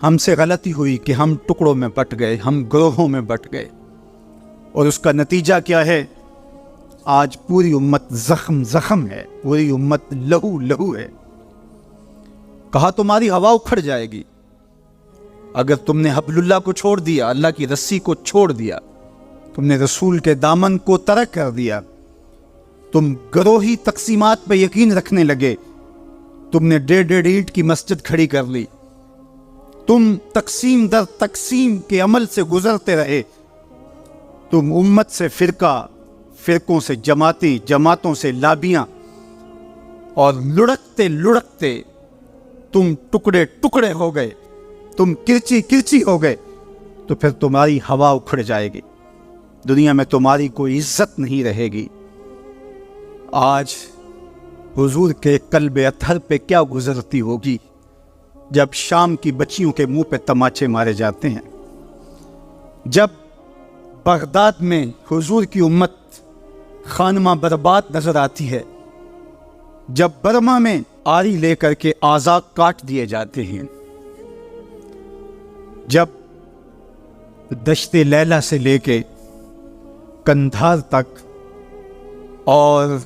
ہم سے غلطی ہوئی کہ ہم ٹکڑوں میں بٹ گئے، ہم گروہوں میں بٹ گئے، اور اس کا نتیجہ کیا ہے؟ آج پوری امت زخم زخم ہے، پوری امت لہو لہو ہے۔ کہا تمہاری ہوا اکھڑ جائے گی اگر تم نے حبل اللہ کو چھوڑ دیا، اللہ کی رسی کو چھوڑ دیا، تم نے رسول کے دامن کو ترک کر دیا، تم گروہی تقسیمات پہ یقین رکھنے لگے، تم نے 1.5 اینٹ کی مسجد کھڑی کر لی، تم تقسیم در تقسیم کے عمل سے گزرتے رہے، تم امت سے فرقوں سے جماعتیں، جماعتوں سے لابیاں، اور لڑکتے لڑکتے تم ٹکڑے ٹکڑے ہو گئے، تم کرچی کرچی ہو گئے، تو پھر تمہاری ہوا اکھڑ جائے گی، دنیا میں تمہاری کوئی عزت نہیں رہے گی۔ آج حضور کے قلب اطہر پہ کیا گزرتی ہوگی جب شام کی بچیوں کے منہ پہ تماچے مارے جاتے ہیں، جب بغداد میں حضور کی امت خانمہ برباد نظر آتی ہے، جب برما میں آری لے کر کے اعضاء کاٹ دیے جاتے ہیں، جب دشت لیلہ سے لے کے کندھار تک اور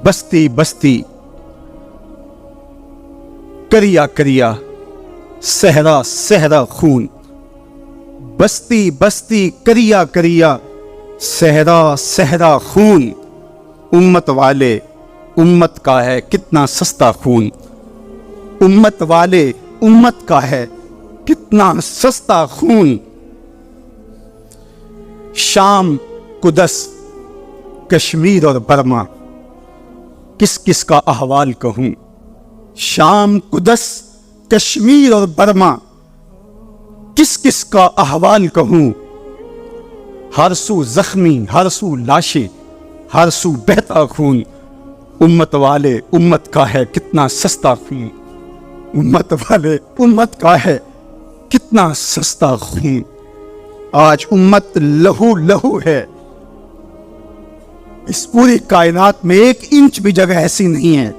بستی بستی، کریا کریا، صحرا صحرا خون، بستی بستی، کریا کریا، صحرا صحرا خون، امت والے امت کا ہے کتنا سستا خون، امت والے امت کا ہے کتنا سستا خون۔ شام، قدس، کشمیر اور برما، کس کس کا احوال کہوں؟ شام، قدس، کشمیر اور برما، کس کس کا احوال کہوں؟ ہر سو زخمی، ہر سو لاشیں، ہر سو بہتا خون، امت والے امت کا ہے کتنا سستا خون، امت والے امت کا ہے کتنا سستا خون۔ آج امت لہو لہو ہے، اس پوری کائنات میں 1 انچ بھی جگہ ایسی نہیں ہے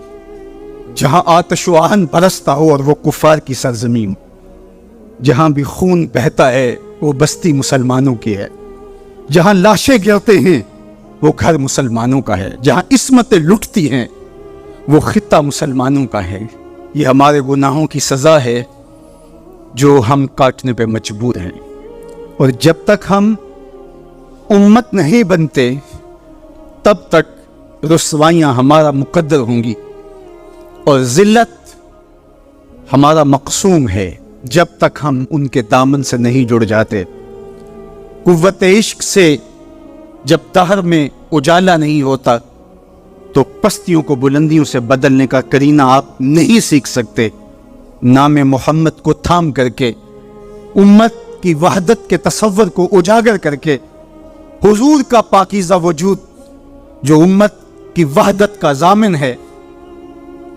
جہاں آتش و آہن برستا ہو اور وہ کفار کی سرزمین ہو۔ جہاں بھی خون بہتا ہے وہ بستی مسلمانوں کی ہے، جہاں لاشیں گرتے ہیں وہ گھر مسلمانوں کا ہے، جہاں عصمتیں لٹتی ہیں وہ خطہ مسلمانوں کا ہے۔ یہ ہمارے گناہوں کی سزا ہے جو ہم کاٹنے پہ مجبور ہیں، اور جب تک ہم امت نہیں بنتے تب تک رسوائیاں ہمارا مقدر ہوں گی اور ذلت ہمارا مقسوم ہے جب تک ہم ان کے دامن سے نہیں جڑ جاتے۔ قوت عشق سے جب دہر میں اجالا نہیں ہوتا تو پستیوں کو بلندیوں سے بدلنے کا کرینہ آپ نہیں سیکھ سکتے۔ نام محمد کو تھام کر کے، امت کی وحدت کے تصور کو اجاگر کر کے، حضور کا پاکیزہ وجود جو امت کی وحدت کا ضامن ہے،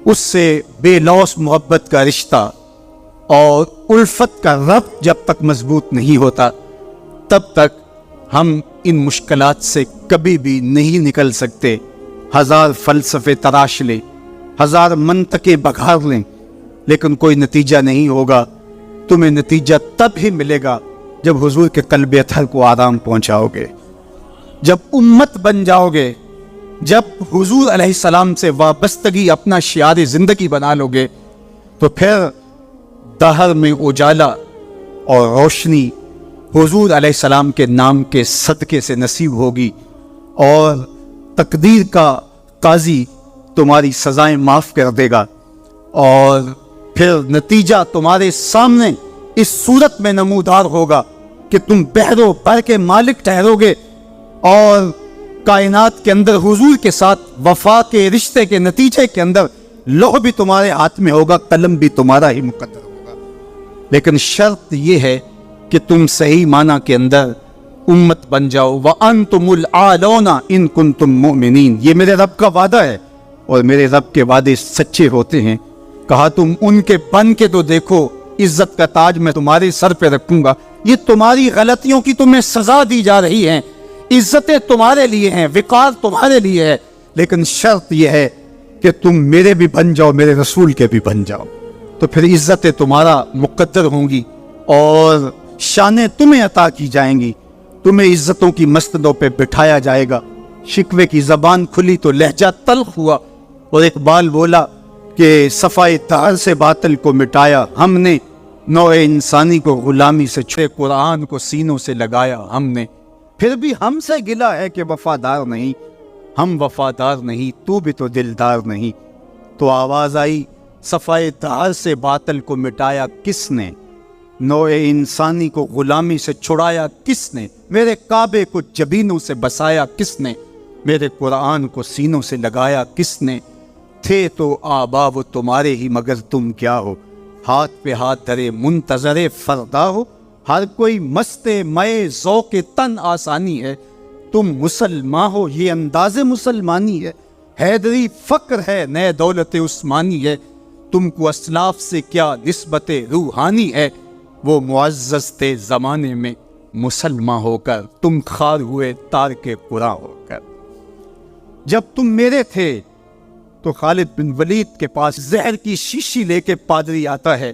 اس سے بے لوث محبت کا رشتہ اور الفت کا ربط جب تک مضبوط نہیں ہوتا تب تک ہم ان مشکلات سے کبھی بھی نہیں نکل سکتے۔ 1000 فلسفے تراش لیں، 1000 منطقیں بگھار لیں، لیکن کوئی نتیجہ نہیں ہوگا۔ تمہیں نتیجہ تب ہی ملے گا جب حضور کے قلب اطہر کو آرام پہنچاؤ گے، جب امت بن جاؤ گے، جب حضور علیہ السلام سے وابستگی اپنا شعار زندگی بنا لو گے، تو پھر دہر میں اجالا اور روشنی حضور علیہ السلام کے نام کے صدقے سے نصیب ہوگی، اور تقدیر کا قاضی تمہاری سزائیں معاف کر دے گا، اور پھر نتیجہ تمہارے سامنے اس صورت میں نمودار ہوگا کہ تم بحر و بر کے مالک ٹھہرو گے، اور کائنات کے اندر حضور کے ساتھ وفا کے رشتے کے نتیجے کے اندر لوح بھی تمہارے ہاتھ میں ہوگا، قلم بھی تمہارا ہی مقدر ہوگا۔ لیکن شرط یہ ہے کہ تم صحیح معنی کے اندر امت بن جاؤ۔ وَأَنْتُمُ الْأَعْلَوْنَ إِن كُنتُم مُؤْمِنِينَ، یہ میرے رب کا وعدہ ہے، اور میرے رب کے وعدے سچے ہوتے ہیں۔ کہا تم ان کے بن کے تو دیکھو، عزت کا تاج میں تمہارے سر پہ رکھوں گا۔ یہ تمہاری غلطیوں کی تمہیں سزا دی جا رہی ہے، عزتیں تمہارے لیے ہیں، وقار تمہارے لیے ہے، لیکن شرط یہ ہے کہ تم میرے بھی بن جاؤ، میرے رسول کے بھی بن جاؤ، تو پھر عزتیں تمہارا مقدر ہوں گی اور شانیں تمہیں عطا کی جائیں گی، تمہیں عزتوں کی مسندوں پہ بٹھایا جائے گا۔ شکوے کی زبان کھلی تو لہجہ تلخ ہوا، اور اقبال بولا کہ صفائے طہر سے باطل کو مٹایا ہم نے، نوع انسانی کو غلامی سے چھڑے، قرآن کو سینوں سے لگایا ہم نے، پھر بھی ہم سے گلا ہے کہ وفادار نہیں، ہم وفادار نہیں، تو بھی تو دلدار نہیں۔ تو آواز آئی، صفائے طہر سے باطل کو مٹایا کس نے، نوع انسانی کو غلامی سے چھڑایا کس نے، میرے کعبے کو جبینوں سے بسایا کس نے، میرے قرآن کو سینوں سے لگایا کس نے، تھے تو آبا وہ تمہارے ہی مگر تم کیا ہو، ہاتھ پہ ہاتھ دھرے منتظر فردا ہو، ہر کوئی مست مئے ذوق تن آسانی ہے، تم مسلمان ہو یہ انداز مسلمانی ہے، حیدری فقر ہے نئے دولت عثمانی ہے، تم کو اسلاف سے کیا نسبت روحانی ہے، وہ معزز تھے زمانے میں مسلمان ہو کر، تم خار ہوئے تارک قرآن ہو کر۔ جب تم میرے تھے تو خالد بن ولید کے پاس زہر کی شیشی لے کے پادری آتا ہے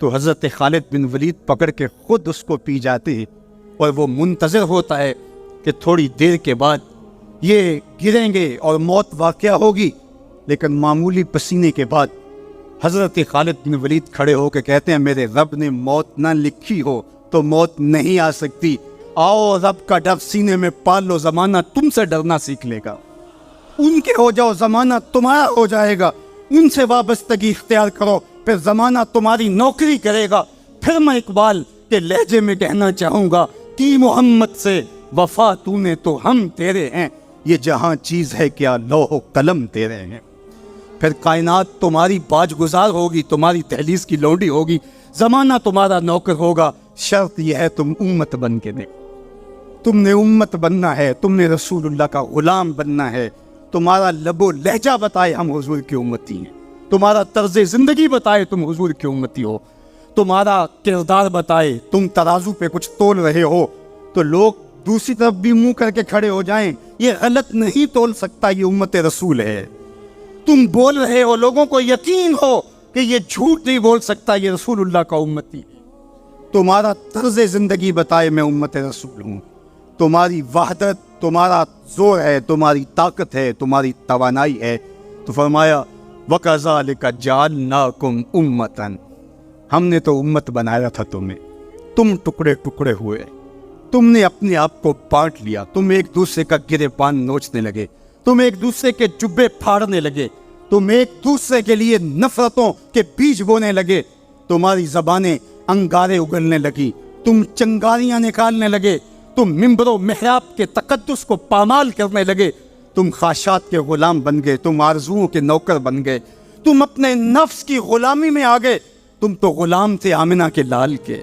تو حضرت خالد بن ولید پکڑ کے خود اس کو پی جاتے ہیں، اور وہ منتظر ہوتا ہے کہ تھوڑی دیر کے بعد یہ گریں گے اور موت واقعہ ہوگی، لیکن معمولی پسینے کے بعد حضرت خالد بن ولید کھڑے ہو کے کہتے ہیں میرے رب نے موت نہ لکھی ہو تو موت نہیں آ سکتی، آؤ رب کا ڈر سینے میں پال لو، زمانہ تم سے ڈرنا سیکھ لے گا، ان کے ہو جاؤ زمانہ تمہارا ہو جائے گا، ان سے وابستگی اختیار کرو پھر زمانہ تمہاری نوکری کرے گا۔ پھر میں اقبال کے لہجے میں کہنا چاہوں گا کہ محمد سے وفا تو نے تو ہم تیرے ہیں، یہ جہاں چیز ہے کیا لوح و قلم تیرے ہیں، پھر کائنات تمہاری باج گزار ہوگی، تمہاری دہلیز کی لونڈی ہوگی، زمانہ تمہارا نوکر ہوگا، شرط یہ ہے تم امت بن کے دیکھو، تم نے امت بننا ہے، تم نے رسول اللہ کا غلام بننا ہے، تمہارا لب و لہجہ بتائے ہم حضور کی امتی ہیں، تمہارا طرز زندگی بتائے تم حضور کی امتی ہو، تمہارا کردار بتائے، تم ترازو پہ کچھ تول رہے ہو تو لوگ دوسری طرف بھی منہ کر کے کھڑے ہو جائیں، یہ غلط نہیں تول سکتا، یہ امت رسول ہے، تم بول رہے ہو لوگوں کو یقین ہو کہ یہ جھوٹ نہیں بول سکتا، یہ رسول اللہ کا امتی ہے، تمہارا طرز زندگی بتائے میں امت رسول ہوں، تمہاری وحدت، تمہارا زور ہے، تمہاری طاقت ہے، تمہاری توانائی ہے، تو فرمایا وَكَذَلِكَ جَعَلْنَاكُمْ أُمَّةً، ہم نے تو امت بنایا تھا تمہیں، تم ٹکڑے ٹکڑے ہوئے، تم نے اپنے آپ کو بانٹ لیا، تم ایک دوسرے کا گرے پان نوچنے لگے، تم ایک دوسرے کے جبے پھاڑنے لگے، تم ایک دوسرے کے لیے نفرتوں کے بیج بونے لگے، تمہاری زبانیں انگارے اگلنے لگی، تم چنگاریاں نکالنے لگے، تم ممبر و محراب کے تقدس کو پامال کرنے لگے، تم خواہشات کے غلام بن گئے، تم آرزوؤں کے نوکر بن گئے، تم اپنے نفس کی غلامی میں آ گئے، تم تو غلام تھے آمنہ کے لال کے،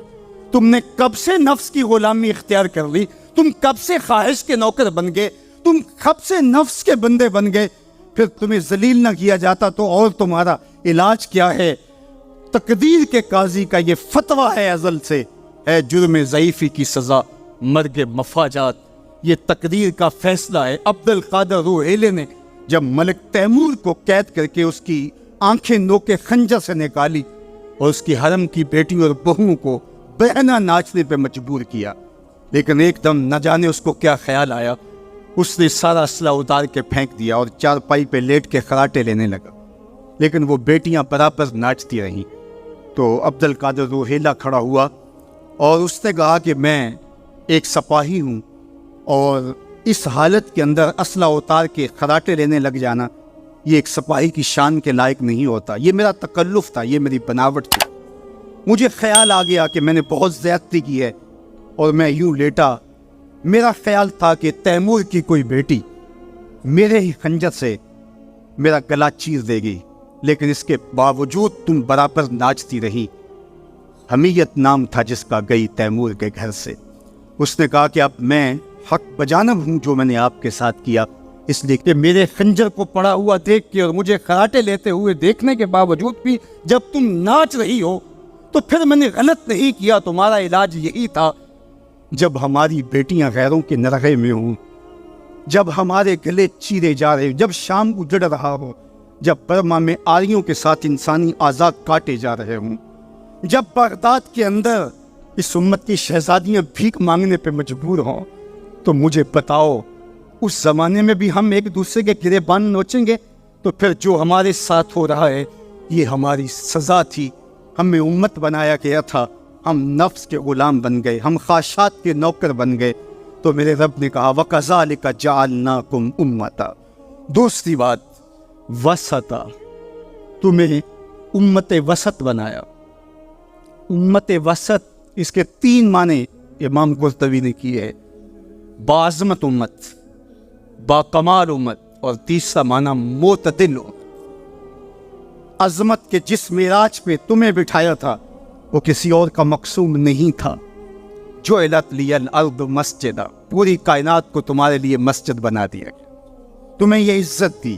تم نے کب سے نفس کی غلامی اختیار کر لی، تم کب سے خواہش کے نوکر بن گئے، تم کب سے نفس کے بندے بن گئے، پھر تمہیں ذلیل نہ کیا جاتا تو اور تمہارا علاج کیا ہے؟ تقدیر کے قاضی کا یہ فتویٰ ہے ازل سے، ہے جرم ضعیفی کی سزا مرگ مفاجات، یہ تقدیر کا فیصلہ ہے۔ عبد القادر روحیلے نے جب ملک تیمور کو قید کر کے اس کی آنکھیں نوکے خنجر سے نکالی اور اس کی حرم کی بیٹیوں اور بہوؤں کو بہنا ناچنے پہ مجبور کیا، لیکن ایک دم نہ جانے اس کو کیا خیال آیا، اس نے سارا اسلحہ اتار کے پھینک دیا اور چارپائی پہ لیٹ کے خراٹے لینے لگا، لیکن وہ بیٹیاں برابر ناچتی رہیں۔ تو عبد القادر روحیلہ کھڑا ہوا اور اس نے کہا کہ میں ایک سپاہی ہوں اور اس حالت کے اندر اسلحہ اتار کے خراٹے لینے لگ جانا یہ ایک سپاہی کی شان کے لائق نہیں ہوتا، یہ میرا تکلف تھا، یہ میری بناوٹ تھی، مجھے خیال آ گیا کہ میں نے بہت زیادتی کی ہے اور میں یوں لیٹا، میرا خیال تھا کہ تیمور کی کوئی بیٹی میرے ہی خنجر سے میرا گلا چیر دے گی، لیکن اس کے باوجود تم برابر ناچتی رہی۔ حمیت نام تھا جس کا گئی تیمور کے گھر سے۔ اس نے کہا کہ اب میں حق بجانب ہوں جو میں نے آپ کے ساتھ کیا، اس لیے کہ میرے خنجر کو پڑا ہوا دیکھ کے اور مجھے خراٹے لیتے ہوئے دیکھنے کے باوجود بھی جب تم ناچ رہی ہو تو پھر میں نے غلط نہیں کیا، تمہارا علاج یہی تھا۔ جب ہماری بیٹیاں غیروں کے نرغے میں ہوں، جب ہمارے گلے چیرے جا رہے ہوں، جب شام اجڑ رہا ہو، جب برما میں آریوں کے ساتھ انسانی آزاد کاٹے جا رہے ہوں، جب بغداد کے اندر اس امت کی شہزادیاں بھیک مانگنے پہ مجبور ہوں، تو مجھے بتاؤ اس زمانے میں بھی ہم ایک دوسرے کے گریبان نوچیں گے؟ تو پھر جو ہمارے ساتھ ہو رہا ہے یہ ہماری سزا تھی، ہمیں امت بنایا گیا تھا، ہم نفس کے غلام بن گئے، ہم خواہشات کے نوکر بن گئے۔ تو میرے رب نے کہا وَكَذَلِكَ جَعَلْنَاكُمْ أُمَّةً۔ دوسری بات وسطا، تمہیں امت وسط بنایا۔ امت وسط اس کے 3 معنی امام قرطبی نے کیے ہیں، باعظمت امت، باکمال امت، اور تیسرا معنی معتدل امت۔ عظمت کے جس معراج پہ تمہیں بٹھایا تھا وہ کسی اور کا مقصود نہیں تھا۔ جعلت لی الارض مسجدا، پوری کائنات کو تمہارے لیے مسجد بنا دیا گیا، تمہیں یہ عزت دی۔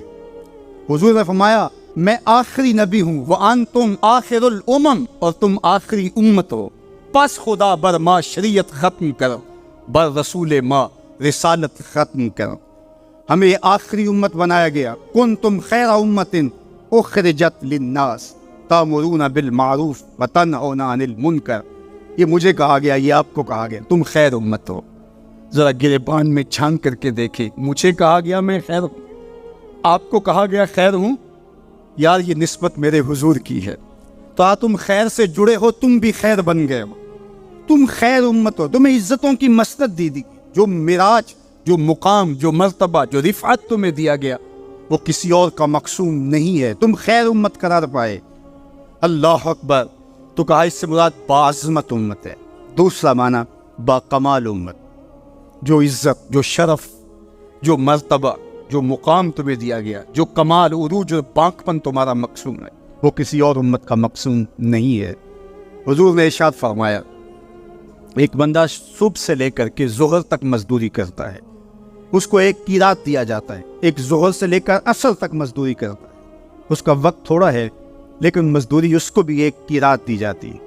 حضور نے فرمایا میں آخری نبی ہوں، وانتم آخر الامم، اور تم آخری امت ہو، پس خدا بر ما شریعت ختم کرو، بر رسول ما رسالت ختم کرو۔ ہمیں آخری امت بنایا گیا۔ کنتم خیر امت اخرجت للناس تأمرون بالمعروف وتنہون عن المنکر۔ یہ مجھے کہا گیا، یہ آپ کو کہا گیا، تم خیر امت ہو۔ ذرا گریبان میں جھانک کر کے دیکھیں، مجھے کہا گیا میں خیر ہوں، آپ کو کہا گیا خیر ہوں، یار یہ نسبت میرے حضور کی ہے۔ تو تم خیر سے جڑے ہو، تم بھی خیر بن گئے ہو، تم خیر امت ہو، تمہیں عزتوں کی مسند دی جو معراج، جو مقام، جو مرتبہ، جو رفعت تمہیں دیا گیا وہ کسی اور کا مقصود نہیں ہے، تم خیر امت قرار پائے۔ اللہ اکبر۔ تو کہا اس سے مراد باعظمت امت ہے۔ دوسرا معنی باکمال امت، جو عزت، جو شرف، جو مرتبہ، جو مقام تمہیں دیا گیا، جو کمال، عروج اور پاکپن تمہارا مقصود ہے وہ کسی اور امت کا مقصود نہیں ہے۔ حضور نے ارشاد فرمایا ایک بندہ صبح سے لے کر کے ظہر تک مزدوری کرتا ہے، اس کو ایک قیراط دیا جاتا ہے۔ ایک ظہر سے لے کر عصر تک مزدوری کرتا ہے، اس کا وقت تھوڑا ہے لیکن مزدوری اس کو بھی ایک قیراط دی جاتی ہے۔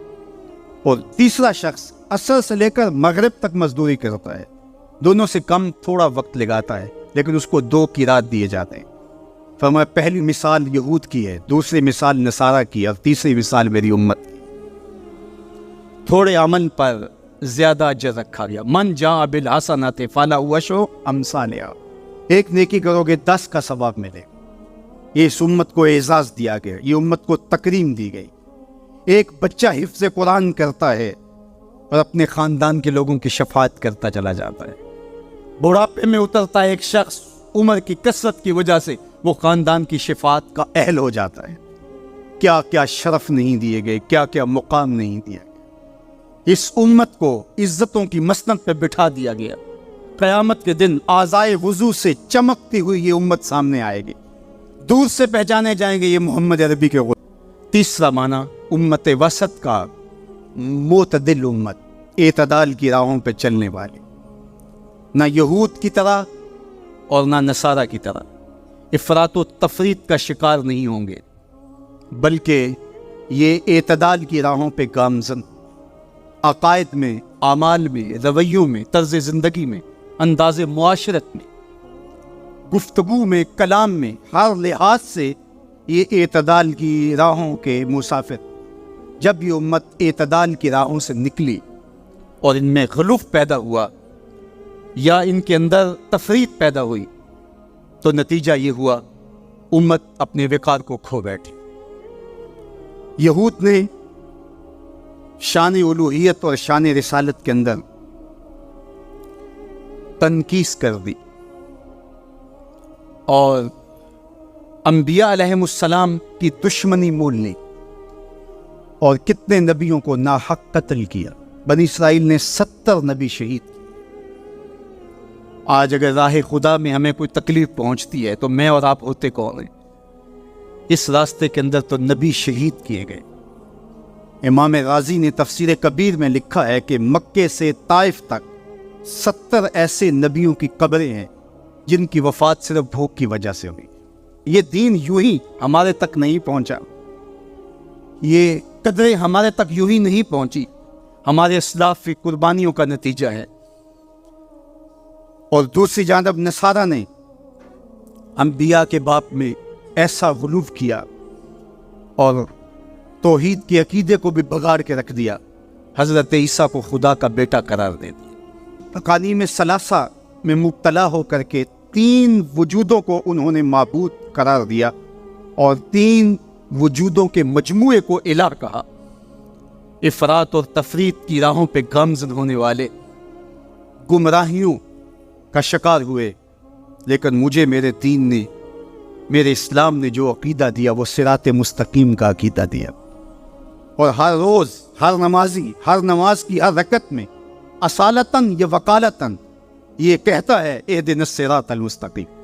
اور تیسرا شخص عصر سے لے کر مغرب تک مزدوری کرتا ہے، دونوں سے کم تھوڑا وقت لگاتا ہے لیکن اس کو 2 قیراط دیے جاتے ہیں۔ فرمایا پہلی مثال یہود کی ہے، دوسری مثال نصارہ کی، اور تیسری مثال میری امت کی۔ تھوڑے عمل پر زیادہ اجر رکھا گیا۔ من جاء بالحسنۃ فلہ عشر امثالھا، ایک نیکی کرو گے 10 کا ثواب ملے گا۔ یہ اس امت کو اعزاز دیا گیا، یہ امت کو تکریم دی گئی۔ ایک بچہ حفظ قرآن کرتا ہے اور اپنے خاندان کے لوگوں کی شفاعت کرتا چلا جاتا ہے۔ بڑھاپے میں اترتا ہے ایک شخص، عمر کی کثرت کی وجہ سے وہ خاندان کی شفاعت کا اہل ہو جاتا ہے۔ کیا کیا شرف نہیں دیے گئے، کیا کیا مقام نہیں دیا گیا۔ اس امت کو عزتوں کی مسند پہ بٹھا دیا گیا۔ قیامت کے دن اعضائے وضو سے چمکتی ہوئی یہ امت سامنے آئے گی، دور سے پہچانے جائیں گے یہ محمد عربی کے غلام۔ تیسرا معنی امت وسط کا معتدل امت، اعتدال کی راہوں پہ چلنے والی، نہ یہود کی طرح اور نہ نصارہ کی طرح افراط و تفریط کا شکار نہیں ہوں گے، بلکہ یہ اعتدال کی راہوں پہ گامزن، عقائد میں، اعمال میں، رویوں میں، طرز زندگی میں، انداز معاشرت میں، گفتگو میں، کلام میں، ہر لحاظ سے یہ اعتدال کی راہوں کے مسافر۔ جب یہ امت اعتدال کی راہوں سے نکلی اور ان میں غلوف پیدا ہوا یا ان کے اندر تفریط پیدا ہوئی تو نتیجہ یہ ہوا امت اپنے وقار کو کھو بیٹھی۔ یہود نے شان الوہیت اور شان رسالت کے اندر تنقیص کر دی اور انبیاء علیہم السلام کی دشمنی مول لی اور کتنے نبیوں کو ناحق قتل کیا۔ بنی اسرائیل نے 70 نبی شہید کیے۔ آج اگر راہ خدا میں ہمیں کوئی تکلیف پہنچتی ہے تو میں اور آپ ہوتے کون ہیں؟ اس راستے کے اندر تو نبی شہید کیے گئے۔ امام غازی نے تفسیر کبیر میں لکھا ہے کہ مکے سے طائف تک 70 ایسے نبیوں کی قبریں ہیں جن کی وفات صرف بھوک کی وجہ سے ہوئی۔ یہ دین یوں ہی ہمارے تک نہیں پہنچا، یہ قدریں ہمارے تک یوں ہی نہیں پہنچی، ہمارے اسلاف کی قربانیوں کا نتیجہ ہے۔ اور دوسری جانب نصارہ نے انبیاء کے باپ میں ایسا غلو کیا اور توحید کے عقیدے کو بھی بگاڑ کے رکھ دیا، حضرت عیسیٰ کو خدا کا بیٹا قرار دے دیا۔ تعلیم ثلاثہ میں مبتلا ہو کر کے 3 وجودوں کو انہوں نے معبود قرار دیا اور 3 وجودوں کے مجموعے کو الہ کہا۔ افراط اور تفریط کی راہوں پہ گامزن ہونے والے گمراہیوں کا شکار ہوئے، لیکن مجھے میرے دین نے، میرے اسلام نے جو عقیدہ دیا وہ صراط مستقیم کا عقیدہ دیا، اور ہر روز ہر نمازی ہر نماز کی ہر رکعت میں اصالتاً یا وکالتاً یہ کہتا ہے اہدنا الصراط المستقیم۔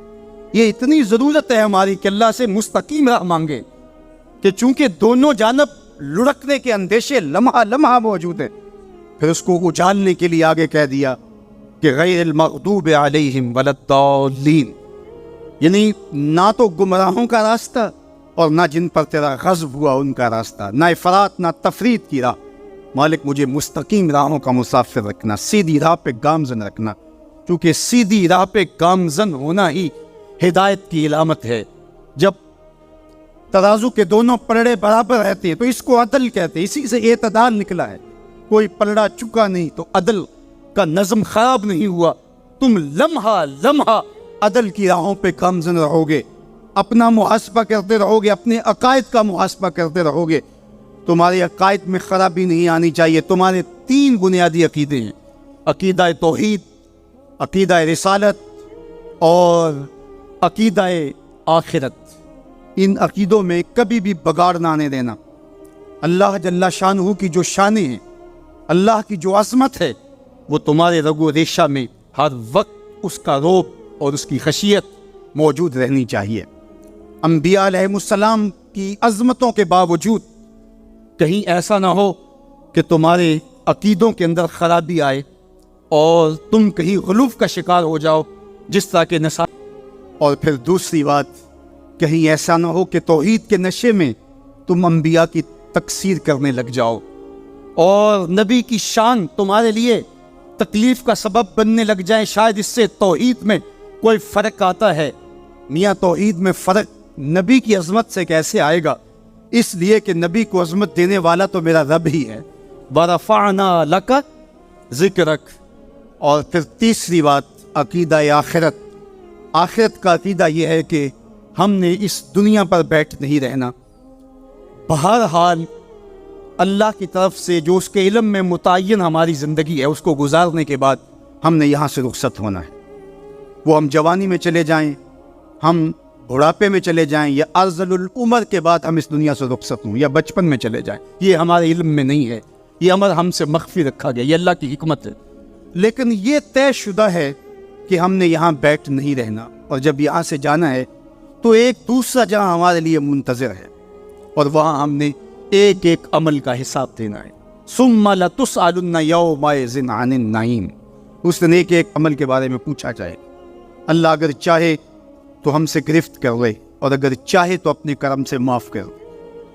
یہ اتنی ضرورت ہے ہماری کہ اللہ سے مستقیم راہ مانگے، کہ چونکہ دونوں جانب لڑکنے کے اندیشے لمحہ لمحہ موجود ہیں، پھر اس کو اجالنے کے لیے آگے کہہ دیا کہ غیر المغضوب علیہم ولا الضالین، یعنی نہ تو گمراہوں کا راستہ اور نہ جن پر تیرا غضب ہوا ان کا راستہ، نہ افراط نہ تفریط کی راہ۔ مالک مجھے مستقیم راہوں کا مسافر رکھنا، سیدھی راہ پہ گامزن رکھنا، کیونکہ سیدھی راہ پہ گامزن ہونا ہی ہدایت کی علامت ہے۔ جب ترازو کے دونوں پلڑے برابر رہتے ہیں تو اس کو عدل کہتے ہیں، اسی سے اعتدال نکلا ہے۔ کوئی پلڑا چکا نہیں تو عدل کا نظم خراب نہیں ہوا۔ تم لمحہ لمحہ عدل کی راہوں پہ گامزن رہو گے، اپنا محاسبہ کرتے رہو گے، اپنے عقائد کا محاسبہ کرتے رہو گے، تمہارے عقائد میں خرابی نہیں آنی چاہیے۔ تمہارے 3 بنیادی عقیدے ہیں، عقیدہ توحید، عقیدہ رسالت اور عقیدہ آخرت۔ ان عقیدوں میں کبھی بھی بگاڑ نہ آنے دینا۔ اللہ جل شانہ کی جو شانیں ہیں، اللہ کی جو عظمت ہے، وہ تمہارے رگ و ریشہ میں ہر وقت اس کا روب اور اس کی خشیت موجود رہنی چاہیے۔ انبیاء علیہ السلام کی عظمتوں کے باوجود کہیں ایسا نہ ہو کہ تمہارے عقیدوں کے اندر خرابی آئے اور تم کہیں غلو کا شکار ہو جاؤ، جس طرح کے نصارہ۔ اور پھر دوسری بات، کہیں ایسا نہ ہو کہ توحید کے نشے میں تم انبیاء کی تکثیر کرنے لگ جاؤ اور نبی کی شان تمہارے لیے تکلیف کا سبب بننے لگ جائیں۔ شاید اس سے توحید میں کوئی فرق آتا ہے۔ میاں توحید میں فرق نبی کی عظمت سے کیسے آئے گا؟ اس لیے کہ نبی کو عظمت دینے والا تو میرا رب ہی ہے۔ وَرَفَعْنَا لَكَ ذِكْرَكَ۔ اور پھر تیسری بات، عقیدہ آخرت۔ آخرت کا عقیدہ یہ ہے کہ ہم نے اس دنیا پر بیٹھ نہیں رہنا، بہرحال اللہ کی طرف سے جو اس کے علم میں متعین ہماری زندگی ہے، اس کو گزارنے کے بعد ہم نے یہاں سے رخصت ہونا ہے۔ وہ ہم جوانی میں چلے جائیں، ہم بڑھاپے میں چلے جائیں، یا ارذل العمر کے بعد ہم اس دنیا سے رخصت ہوں، یا بچپن میں چلے جائیں، یہ ہمارے علم میں نہیں ہے، یہ امر ہم سے مخفی رکھا گیا، یہ اللہ کی حکمت ہے۔ لیکن یہ طے شدہ ہے کہ ہم نے یہاں بیٹھ نہیں رہنا، اور جب یہاں سے جانا ہے تو ایک دوسرا جہاں ہمارے لیے منتظر ہے، اور وہاں ہم نے ایک ایک عمل کا حساب دینا ہے۔ ثم لتسألن یومئذ عن النعیم۔ اس دن ایک ایک عمل کے بارے میں پوچھا جائے۔ اللہ اگر چاہے تو ہم سے گرفت کر لے، اور اگر چاہے تو اپنے کرم سے معاف کر دے۔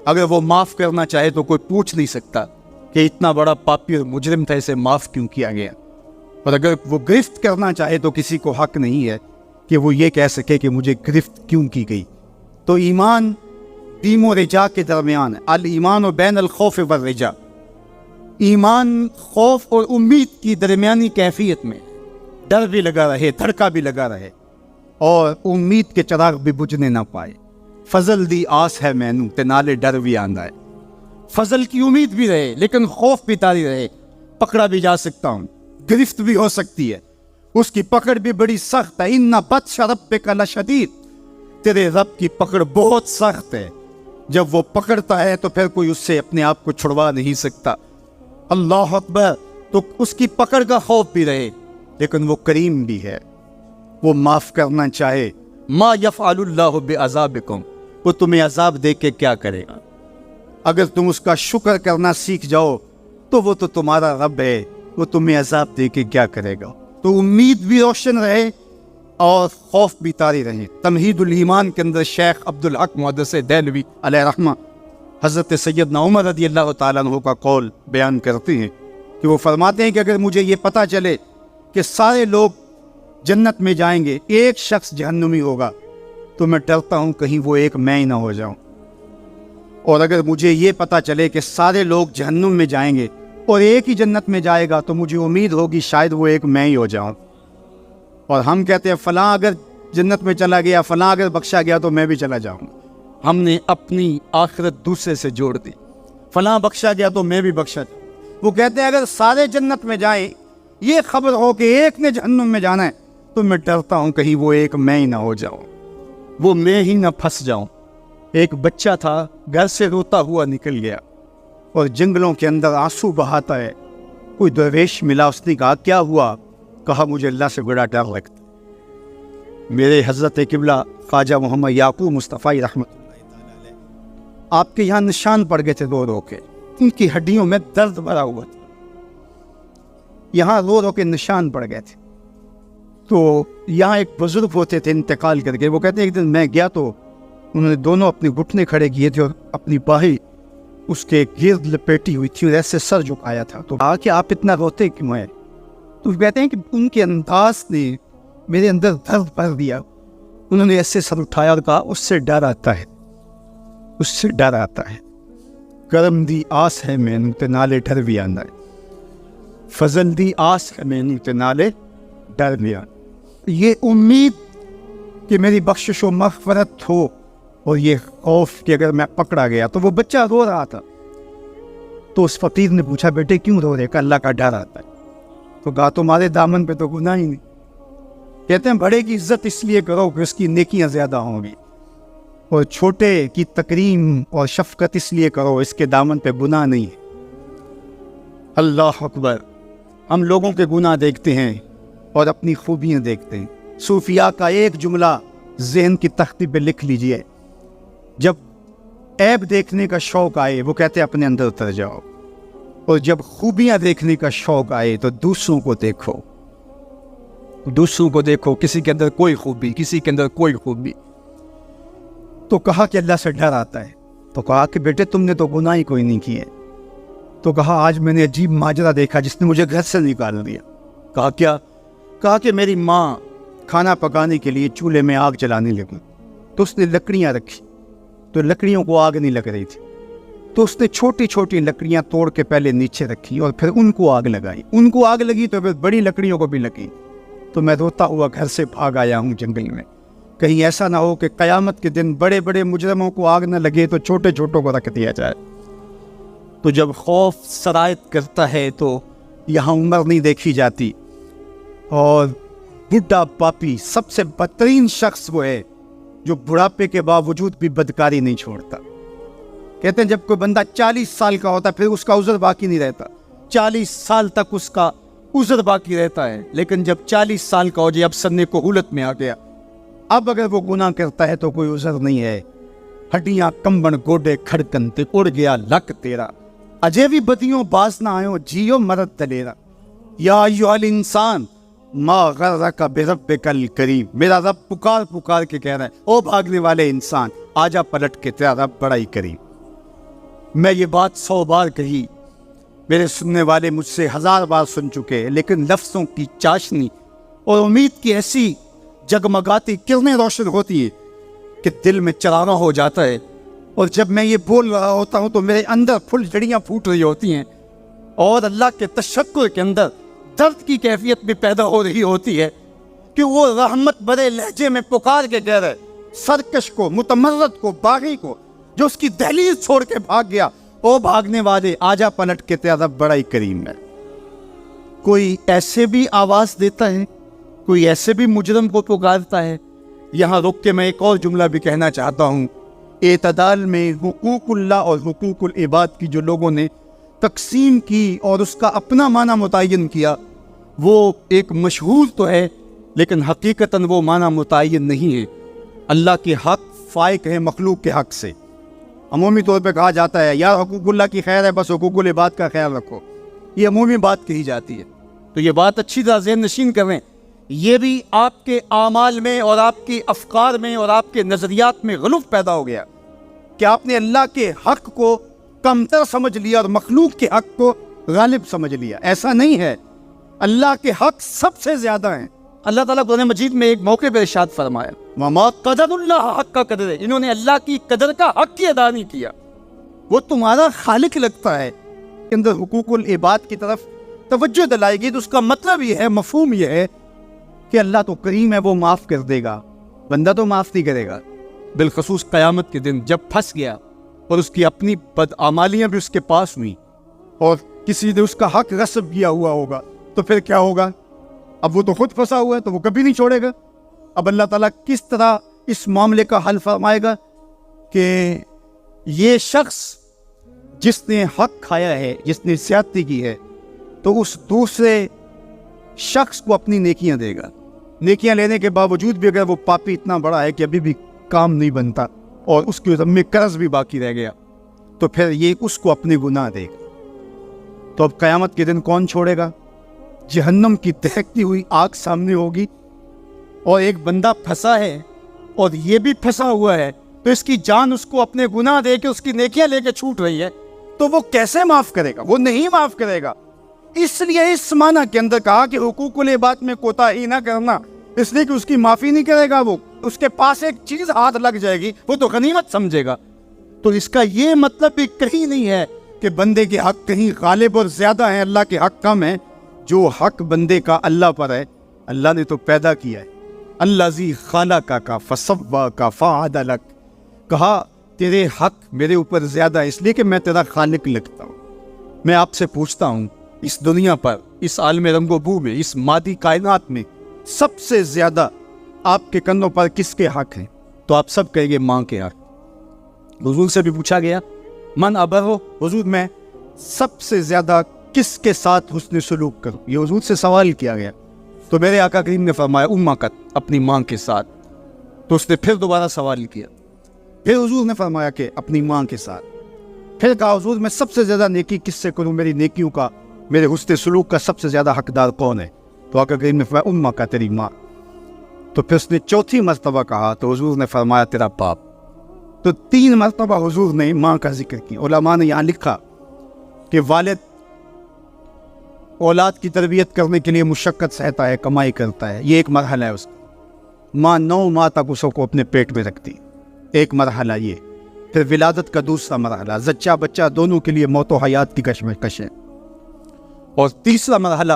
اگر وہ معاف کرنا چاہے تو کوئی پوچھ نہیں سکتا کہ اتنا بڑا پاپی اور مجرم تھا، اسے معاف کیوں کیا گیا، اور اگر وہ گرفت کرنا چاہے تو کسی کو حق نہیں ہے کہ وہ یہ کہہ سکے کہ مجھے گرفت کیوں کی گئی۔ تو ایمان دیم و رجا کے درمیان ہے، الایمان و بین الخوف والرجا۔ ایمان خوف اور امید کی درمیانی کیفیت میں، ڈر بھی لگا رہے، دھڑکا بھی لگا رہے، اور امید کے چراغ بھی بجھنے نہ پائے۔ فضل دی آس ہے مینوں تے نالے ڈر بھی آندا ہے۔ فضل کی امید بھی رہے لیکن خوف بھی طاری رہے، پکڑا بھی جا سکتا ہوں، گرفت بھی ہو سکتی ہے، اس کی پکڑ بھی بڑی سخت ہے۔ ان بطش ربک لشدید، تیرے رب کی پکڑ بہت سخت ہے، جب وہ پکڑتا ہے تو پھر کوئی اس سے اپنے آپ کو چھڑوا نہیں سکتا۔ اللہ اکبر۔ تو اس کی پکڑ کا خوف بھی رہے، لیکن وہ کریم بھی ہے، وہ معاف کرنا چاہے۔ ما یفعل اللہ بعذابکم، وہ تمہیں عذاب دے کے کیا کرے گا؟ اگر تم اس کا شکر کرنا سیکھ جاؤ تو وہ تو تمہارا رب ہے، وہ تمہیں عذاب دے کے کیا کرے گا؟ تو امید بھی روشن رہے اور خوف بھی طاری رہے۔ تمہید الایمان کے اندر شیخ عبدالحق محدث دہلوی علیہ رحمہ حضرت سیدنا عمر رضی اللہ تعالیٰ عنہ کا قول بیان کرتے ہیں کہ وہ فرماتے ہیں کہ اگر مجھے یہ پتہ چلے کہ سارے لوگ جنت میں جائیں گے، ایک شخص جہنمی ہوگا، تو میں ڈرتا ہوں کہیں وہ ایک میں ہی نہ ہو جاؤں، اور اگر مجھے یہ پتہ چلے کہ سارے لوگ جہنم میں جائیں گے اور ایک ہی جنت میں جائے گا تو مجھے امید ہوگی شاید وہ ایک میں ہی ہو جاؤں، اور ہم کہتے ہیں فلاں اگر جنت میں چلا گیا، فلاں اگر بخشا گیا تو میں بھی چلا جاؤں گا۔ ہم نے اپنی آخرت دوسرے سے جوڑ دی، فلاں بخشا گیا تو میں بھی بخشا جاؤں۔ وہ کہتے ہیں اگر سارے جنت میں جائیں، یہ خبر ہو کہ ایک نے جہنم میں جانا ہے، تو میں ڈرتا ہوں کہیں وہ ایک میں ہی نہ ہو جاؤں، وہ میں ہی نہ پھنس جاؤں۔ ایک بچہ تھا، گھر سے روتا ہوا نکل گیا اور جنگلوں کے اندر آنسو بہاتا ہے، کوئی درویش ملا، اس نے کہا کیا ہوا؟ کہا مجھے اللہ سے بڑا ڈر لگتا۔ میرے حضرت قبلہ خواجہ محمد یعقوب مصطفیٰ رحمۃ اللہ تعالی علیہ، آپ کے یہاں نشان پڑ گئے تھے رو رو کے، ان کی ہڈیوں میں درد بھرا ہوا تھا، یہاں رو رو کے نشان پڑ گئے تھے۔ تو یہاں ایک بزرگ ہوتے تھے انتقال کر کے، وہ کہتے ہیں ایک دن میں گیا تو انہوں نے دونوں اپنے گھٹنے کھڑے کیے تھے اور اپنی باہیں اس کے گرد لپیٹی ہوئی تھی اور ایسے سر جھکایا تھا۔ تو کہا کہ آپ اتنا روتے کیوں ہیں؟ تو کہتے ہیں کہ ان کے انداز نے میرے اندر درد بھر دیا، انہوں نے ایسے سر اٹھایا اور کہا اس سے ڈر آتا ہے، اس سے ڈر آتا ہے، کرم دی آس ہے مینوں تے نالے ڈر بھی آندا ہے، فضل دی آس ہے مینوں تے نالے ڈر بھی آندا ہے۔ یہ امید کہ میری بخشش و مغفرت ہو، اور یہ خوف کہ اگر میں پکڑا گیا تو وہ بچہ رو رہا تھا۔ تو اس فقیر نے پوچھا بیٹے کیوں رو رہے؟ کہ اللہ کا ڈر آتا ہے۔ تو کہا تمہارے دامن پہ تو گناہ ہی نہیں۔ کہتے ہیں بڑے کی عزت اس لیے کرو کہ اس کی نیکیاں زیادہ ہوں گی، اور چھوٹے کی تکریم اور شفقت اس لیے کرو اس کے دامن پہ گناہ نہیں ہے۔ اللہ اکبر۔ ہم لوگوں کے گناہ دیکھتے ہیں اور اپنی خوبیاں دیکھتے ہیں۔ صوفیاء کا ایک جملہ ذہن کی تختی پہ لکھ لیجئے، جب عیب دیکھنے کا شوق آئے وہ کہتے ہیں اپنے اندر اتر جاؤ، اور جب خوبیاں دیکھنے کا شوق آئے تو دوسروں کو دیکھو، دوسروں کو دیکھو، کسی کے اندر کوئی خوبی، کسی کے اندر کوئی خوبی۔ تو کہا کہ اللہ سے ڈر آتا ہے۔ تو کہا کہ بیٹے تم نے تو گناہ ہی کوئی نہیں کیے۔ تو کہا آج میں نے عجیب ماجرا دیکھا جس نے مجھے گھر سے نکال دیا۔ کہا کیا؟ کہا کہ میری ماں کھانا پکانے کے لیے چولہے میں آگ جلانے لگی، تو اس نے لکڑیاں رکھی، تو لکڑیوں کو آگ نہیں لگ رہی تھی، تو اس نے چھوٹی چھوٹی لکڑیاں توڑ کے پہلے نیچے رکھی اور پھر ان کو آگ لگائی، ان کو آگ لگی تو پھر بڑی لکڑیوں کو بھی لگی۔ تو میں روتا ہوا گھر سے بھاگ آیا ہوں جنگل میں، کہیں ایسا نہ ہو کہ قیامت کے دن بڑے بڑے مجرموں کو آگ نہ لگے تو چھوٹے چھوٹوں کو رکھ دیا جائے۔ تو جب خوف سرایت کرتا ہے تو یہاں عمر نہیں دیکھی جاتی، اور بڈھا پاپی سب سے بدترین شخص وہ ہے جو بڑھاپے کے باوجود بھی بدکاری نہیں چھوڑتا۔ کہتے ہیں جب کوئی بندہ 40 سال کا ہوتا ہے پھر اس کا عذر باقی نہیں رہتا، 40 سال تک اس کا عذر باقی رہتا ہے، لیکن جب 40 سال کا ہو جائے اب سننے کو حولت میں آ گیا، اب اگر وہ گناہ کرتا ہے تو کوئی عذر نہیں ہے۔ ہڈیاں کمبن گوڈے کھڑکن تے اڑ گیا لک تیرا، اجے بھی بدیوں باز نہ آئیو جیو مرد دلیرا، یا ایھا الانسان ما غرک بربک الکریم۔ میرا رب پکار پکار کے کہہ رہا ہے او بھاگنے والے انسان آجا پلٹ کے، تیرا رب بڑا ہی کریم۔ میں یہ بات 100 بار کہی، میرے سننے والے مجھ سے 1000 بار سن چکے، لیکن لفظوں کی چاشنی اور امید کی ایسی جگمگاتی کرنیں روشن ہوتی ہے کہ دل میں چراغاں ہو جاتا ہے، اور جب میں یہ بول رہا ہوتا ہوں تو میرے اندر پھول جھڑیاں پھوٹ رہی ہوتی ہیں، اور اللہ کے تشکر کے اندر درد کی کیفیت بھی پیدا ہو رہی ہوتی ہے کہ وہ رحمت بھرے لہجے میں پکار کے کہہ رہے سرکش کو، متمرد کو، باغی کو جو اس کی دہلیز چھوڑ کے بھاگ گیا، او بھاگنے والے آجا پلٹ کے، تیرا رب بڑا ہی کریم ہے۔ کوئی ایسے بھی آواز دیتا ہے، کوئی ایسے بھی مجرم کو پکارتا ہے۔ یہاں رک کے میں ایک اور جملہ بھی کہنا چاہتا ہوں، اعتدال میں حقوق اللہ اور حقوق العباد کی جو لوگوں نے تقسیم کی اور اس کا اپنا معنی متعین کیا، وہ ایک مشہور تو ہے لیکن حقیقتاً وہ معنی متعین نہیں ہے۔ اللہ کے حق فائق ہے مخلوق کے حق سے۔ عمومی طور پہ کہا جاتا ہے یار حقوق اللہ کی خیر ہے، بس حقوق العباد کا خیال رکھو، یہ عمومی بات کہی جاتی ہے۔ تو یہ بات اچھی طرح ذہن نشین کریں، یہ بھی آپ کے اعمال میں اور آپ کے افکار میں اور آپ کے نظریات میں غلوف پیدا ہو گیا کہ آپ نے اللہ کے حق کو کمتر سمجھ لیا اور مخلوق کے حق کو غالب سمجھ لیا۔ ایسا نہیں ہے، اللہ کے حق سب سے زیادہ ہیں، اللہ تعالیٰ قرآن مجید میں ایک موقع پر ارشاد فرمایا وما قدر اللہ حق کا قدر ہے، انہوں نے اللہ کی قدر کا حق ہی ادا نہیں کیا. وہ تمہارا خالق لگتا ہے، کے اندر حقوق العباد کی طرف توجہ دلائے گی تو اس کا مطلب یہ ہے، مفہوم یہ ہے کہ اللہ تو کریم ہے، وہ معاف کر دے گا، بندہ تو معاف نہیں کرے گا. بالخصوص قیامت کے دن جب پھنس گیا اور اس کی اپنی بدعمالیاں بھی اس کے پاس ہوئیں اور کسی نے اس کا حق غصب کیا ہوا ہوگا تو پھر کیا ہوگا؟ اب وہ تو خود پھنسا ہوا ہے تو وہ کبھی نہیں چھوڑے گا. اب اللہ تعالیٰ کس طرح اس معاملے کا حل فرمائے گا کہ یہ شخص جس نے حق کھایا ہے، جس نے زیادتی کی ہے، تو اس دوسرے شخص کو اپنی نیکیاں دے گا. نیکیاں لینے کے باوجود بھی اگر وہ پاپی اتنا بڑا ہے کہ ابھی بھی کام نہیں بنتا اور اس کے ذمے قرض بھی باقی رہ گیا، تو پھر یہ اس کو اپنے گناہ دے گا. تو اب قیامت کے دن کون چھوڑے گا؟ جہنم کی دہکتی ہوئی آگ سامنے ہوگی اور ایک بندہ پھنسا ہے اور یہ بھی پھنسا ہوا ہے، تو اس کی جان اس کو اپنے گناہ دے کے اس کی نیکیاں لے کے چھوٹ رہی ہے، تو وہ کیسے معاف کرے گا؟ وہ نہیں معاف کرے گا. اس لیے اس معنی کے اندر کہا کہ حقوق العباد میں کوتاہی نہ کرنا، اس لیے کہ اس کی معافی نہیں کرے گا. وہ اس کے پاس ایک چیز ہاتھ لگ جائے گی وہ تو غنیمت سمجھے گا. تو اس کا یہ مطلب بھی کہیں نہیں ہے کہ بندے کے حق کہیں غالب اور زیادہ ہیں، اللہ کے حق کم ہیں. جو حق بندے کا اللہ پر ہے، اللہ نے تو پیدا کیا ہے. الذی خلقک فسواک فعدلک، کہا تیرے حق میرے اوپر زیادہ ہے اس لیے کہ میں تیرا خالق لگتا ہوں. میں آپ سے پوچھتا ہوں، اس دنیا پر، اس عالم رنگ و بو میں، اس مادی کائنات میں سب سے زیادہ آپ کے کندھوں پر کس کے حق ہیں؟ تو آپ سب کہیں گے ماں کے حق. حضور سے بھی پوچھا گیا من ابر ہو، حضور میں سب سے زیادہ کس کے ساتھ حسن سلوک کروں؟ یہ حضور سے سوال کیا گیا. تو میرے آقا کریم نے فرمایا امکت، اپنی ماں کے ساتھ. تو اس نے پھر دوبارہ سوال کیا، پھر حضور نے فرمایا کہ اپنی ماں کے ساتھ. پھر کہا حضور میں سب سے زیادہ نیکی کس سے کروں؟ میری نیکیوں کا، میرے حسن سلوک کا سب سے زیادہ حقدار کون ہے؟ تو آقا کریم نے فرمایا امکا، تیری ماں. تو پھر اس نے چوتھی مرتبہ کہا تو حضور نے فرمایا تیرا باپ. تو 3 مرتبہ حضور نے ماں کا ذکر کیا. علماء نے یہاں لکھا کہ والد اولاد کی تربیت کرنے کے لیے مشقت سہتا ہے، کمائی کرتا ہے، یہ ایک مرحلہ ہے اس کا. ماں 9 ماہ تک اس کو اپنے پیٹ میں رکھتی، ایک مرحلہ یہ. پھر ولادت کا دوسرا مرحلہ، زچہ بچہ دونوں کے لیے موت و حیات کی کشمکش ہے. اور تیسرا مرحلہ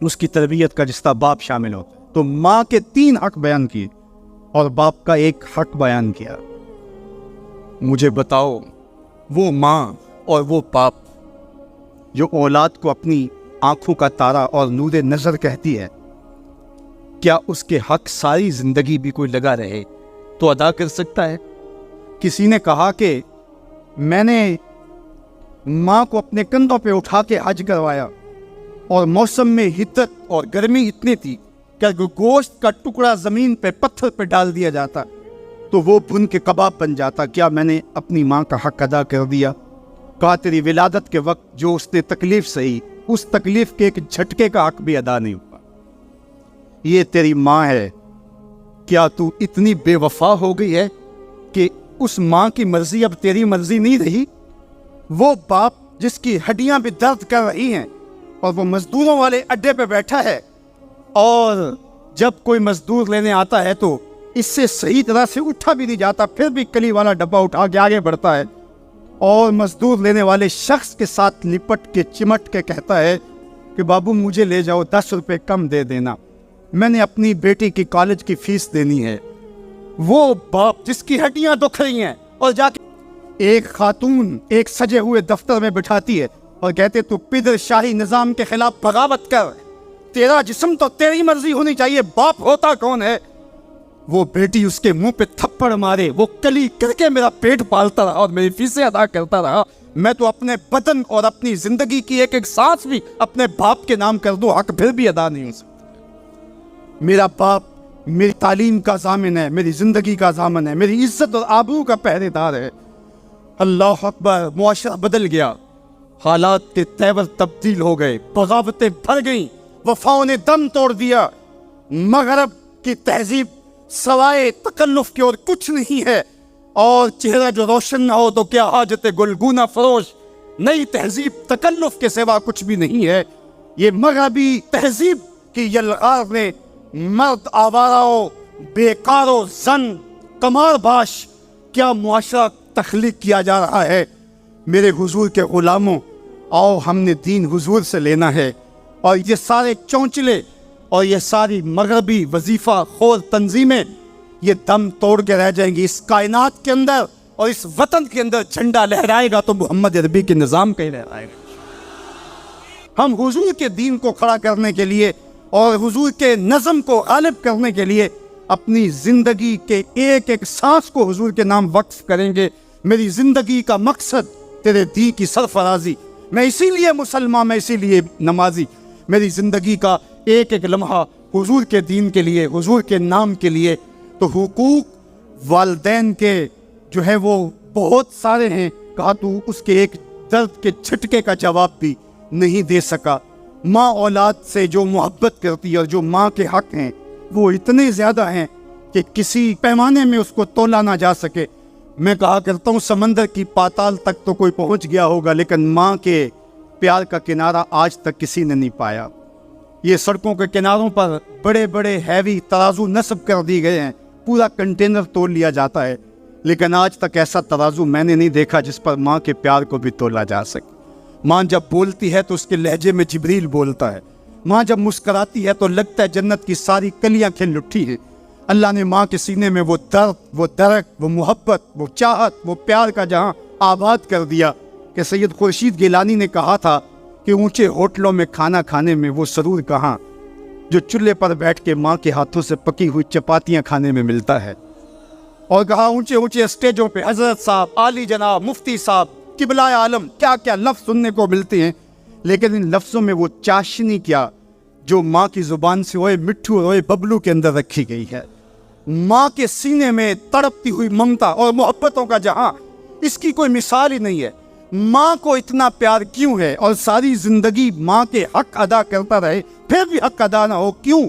اس کی تربیت کا جس کا باپ شامل ہوتا ہے. تو ماں کے 3 حق بیان کیے اور باپ کا ایک حق بیان کیا. مجھے بتاؤ، وہ ماں اور وہ باپ جو اولاد کو اپنی آنکھوں کا تارا اور نور نظر کہتی ہے، کیا اس کے حق ساری زندگی بھی کوئی لگا رہے تو ادا کر سکتا ہے؟ کسی نے کہا کہ میں نے ماں کو اپنے کندھوں پہ اٹھا کے حج کروایا اور موسم میں حدت اور گرمی اتنی تھی کہ گوشت کا ٹکڑا زمین پہ پتھر پہ ڈال دیا جاتا تو وہ بھن کے کباب بن جاتا. کیا میں نے اپنی ماں کا حق ادا کر دیا؟ کہا تیری ولادت کے وقت جو اس نے تکلیف سہی، اس تکلیف کے ایک جھٹکے کا حق بھی ادا نہیں ہوا. یہ تیری ماں ہے. کیا تو اتنی بے وفا ہو گئی ہے کہ اس ماں کی مرضی اب تیری مرضی نہیں رہی؟ وہ باپ جس کی ہڈیاں بھی درد کر رہی ہیں اور وہ مزدوروں والے اڈے پہ بیٹھا ہے، اور جب کوئی مزدور لینے آتا ہے تو اس سے صحیح طرح سے اٹھا بھی نہیں جاتا، پھر بھی کلی والا ڈبہ اٹھا کے آگے بڑھتا ہے، اور مزدور لینے والے شخص کے ساتھ لپٹ کے چمٹ کے کہتا ہے کہ بابو مجھے لے جاؤ، 10 روپے کم دے دینا، میں نے اپنی بیٹی کی کالج کی فیس دینی ہے. وہ باپ جس کی ہڈیاں دکھ رہی ہیں اور جا کے ایک خاتون ایک سجے ہوئے دفتر میں بٹھاتی ہے اور کہتے تو پدر شاہی نظام کے خلاف بغاوت کر، تیرا جسم تو تیری مرضی ہونی چاہیے، باپ ہوتا کون ہے؟ وہ بیٹی اس کے منہ پہ تھپڑ مارے، وہ کلی کر کے میرا پیٹ پالتا رہا اور میری فیسیں ادا کرتا رہا، میں تو اپنے بدن اور اپنی زندگی کی ایک ایک سانس بھی اپنے باپ کے نام کر دوں، حق پھر بھی ادا نہیں ہو سکتا. میرا باپ میری تعلیم کا ضامن ہے، میری زندگی کا ضامن ہے، میری عزت اور آبرو کا پہرے دار ہے. اللہ اکبر. معاشرہ بدل گیا، حالات کے تیور تبدیل ہو گئے، بغاوتیں بھر گئیں، وفاؤں نے دم توڑ دیا. مغرب کی تہذیب سوائے تکلف کے اور کچھ نہیں ہے، اور چہرہ جو روشن نہ ہو تو کیا حاجت گلگونہ فروش. نئی تہذیب تکلف کے سوا کچھ بھی نہیں ہے. یہ مغربی تہذیب کی یلغار نے مرد آوارہ بیکارو زن کمار باش کیا معاشرہ تخلیق کیا جا رہا ہے۔ میرے حضور کے غلاموں، آؤ ہم نے دین حضور سے لینا ہے، اور یہ سارے چونچلے اور یہ ساری مغربی وظیفہ خور تنظیمیں یہ دم توڑ کے رہ جائیں گی۔ اس کائنات کے اندر اور اس وطن کے اندر جھنڈا لہرائے گا تو محمد عربی کے نظام کا ہی لہرائے گا۔ ہم حضور کے دین کو کھڑا کرنے کے لیے اور حضور کے نظم کو غالب کرنے کے لیے اپنی زندگی کے ایک ایک سانس کو حضور کے نام وقف کریں گے۔ میری زندگی کا مقصد تیرے دین کی سرفرازی، میں اسی لیے مسلمان، میں اسی لیے نمازی، میری زندگی کا ایک ایک لمحہ حضور کے دین کے لیے، حضور کے نام کے لیے۔ تو حقوق والدین کے جو ہے وہ بہت سارے ہیں، کہا تو اس کے ایک درد کے جھٹکے کا جواب بھی نہیں دے سکا۔ ماں اولاد سے جو محبت کرتی ہے اور جو ماں کے حق ہیں وہ اتنے زیادہ ہیں کہ کسی پیمانے میں اس کو تولا نہ جا سکے۔ میں کہا کرتا ہوں سمندر کی پاتال تک تو کوئی پہنچ گیا ہوگا، لیکن ماں کے پیار کا کنارہ آج تک کسی نے نہیں پایا۔ یہ سڑکوں کے کناروں پر بڑے بڑے ہیوی ترازو نصب کر دی گئے ہیں، پورا کنٹینر تول لیا جاتا ہے، لیکن آج تک ایسا ترازو میں نے نہیں دیکھا جس پر ماں کے پیار کو بھی تولا جا سکے۔ ماں جب بولتی ہے تو اس کے لہجے میں جبریل بولتا ہے، ماں جب مسکراتی ہے تو لگتا ہے جنت کی ساری کلیاں کھل اٹھی ہیں۔ اللہ نے ماں کے سینے میں وہ درد، وہ درک، وہ محبت، وہ چاہت، وہ پیار کا جہاں آباد کر دیا کہ سید خورشید گیلانی نے کہا تھا کہ اونچے ہوٹلوں میں کھانا کھانے میں وہ سرور کہاں جو چولہے پر بیٹھ کے ماں کے ہاتھوں سے پکی ہوئی چپاتیاں کھانے میں ملتا ہے۔ اور کہا اونچے اونچے اسٹیجوں پہ حضرت صاحب، عالی جناب، مفتی صاحب، قبلہ عالم، کیا کیا لفظ سننے کو ملتے ہیں، لیکن ان لفظوں میں وہ چاشنی کیا جو ماں کی زبان سے اوئے مٹھو اور اوئے ببلو کے اندر رکھی گئی ہے۔ ماں کے سینے میں تڑپتی ہوئی ممتا اور محبتوں کا جہاں، اس کی کوئی مثال ہی نہیں ہے۔ ماں کو اتنا پیار کیوں ہے اور ساری زندگی ماں کے حق ادا کرتا رہے پھر بھی حق ادا نہ ہو، کیوں؟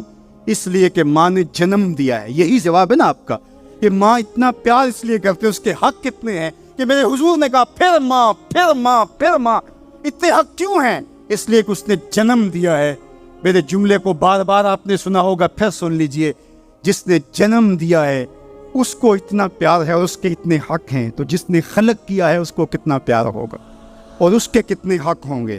اس لیے کہ ماں نے جنم دیا ہے۔ یہی جواب ہے نا آپ کا کہ ماں اتنا پیار اس لیے کرتے، اس کے حق کتنے ہیں کہ میرے حضور نے کہا پھر ماں، پھر ماں، پھر ماں۔ اتنے حق کیوں ہیں؟ اس لیے کہ اس نے جنم دیا ہے۔ میرے جملے کو بار بار آپ نے سنا ہوگا، پھر سن لیجئے، جس نے جنم دیا ہے اس کو اتنا پیار ہے اور اس کے اتنے حق ہیں، تو جس نے خلق کیا ہے اس کو کتنا پیار ہوگا اور اس کے کتنے حق ہوں گے۔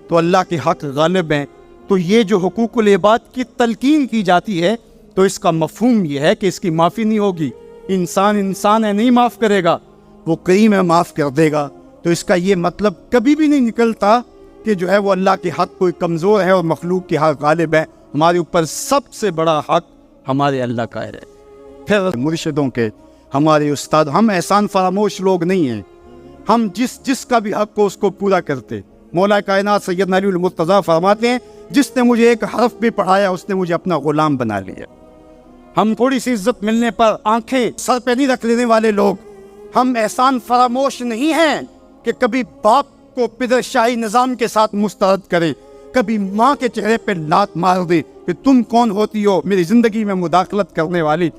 تو اللہ کے حق غالب ہیں۔ تو یہ جو حقوق العباد کی تلقین کی جاتی ہے تو اس کا مفہوم یہ ہے کہ اس کی معافی نہیں ہوگی۔ انسان ہے، نہیں معاف کرے گا، وہ کریم ہے، معاف کر دے گا۔ تو اس کا یہ مطلب کبھی بھی نہیں نکلتا کہ جو ہے وہ اللہ کے حق کوئی کمزور ہے اور مخلوق کے حق غالب ہے۔ ہمارے اوپر سب سے بڑا حق ہمارے اللہ کا ہے۔ پھر مرشدوں کے، ہمارے استاد، ہم احسان فراموش لوگ نہیں ہیں، ہم جس کا بھی حق کو اس کو پورا کرتے۔ مولا کائنات سیدنا علی المرتضیٰ فرماتے ہیں جس نے مجھے ایک حرف بھی پڑھایا اس نے مجھے اپنا غلام بنا لیا۔ ہم تھوڑی سی عزت ملنے پر آنکھیں سر پہ نہیں رکھ لینے والے لوگ، ہم احسان فراموش نہیں ہیں کہ کبھی باپ کو پدر شاہی نظام کے ساتھ مسترد کریں، کبھی ماں کے چہرے پہ لات مار دیں کہ تم کون ہوتی ہو میری زندگی میں مداخلت کرنے والی۔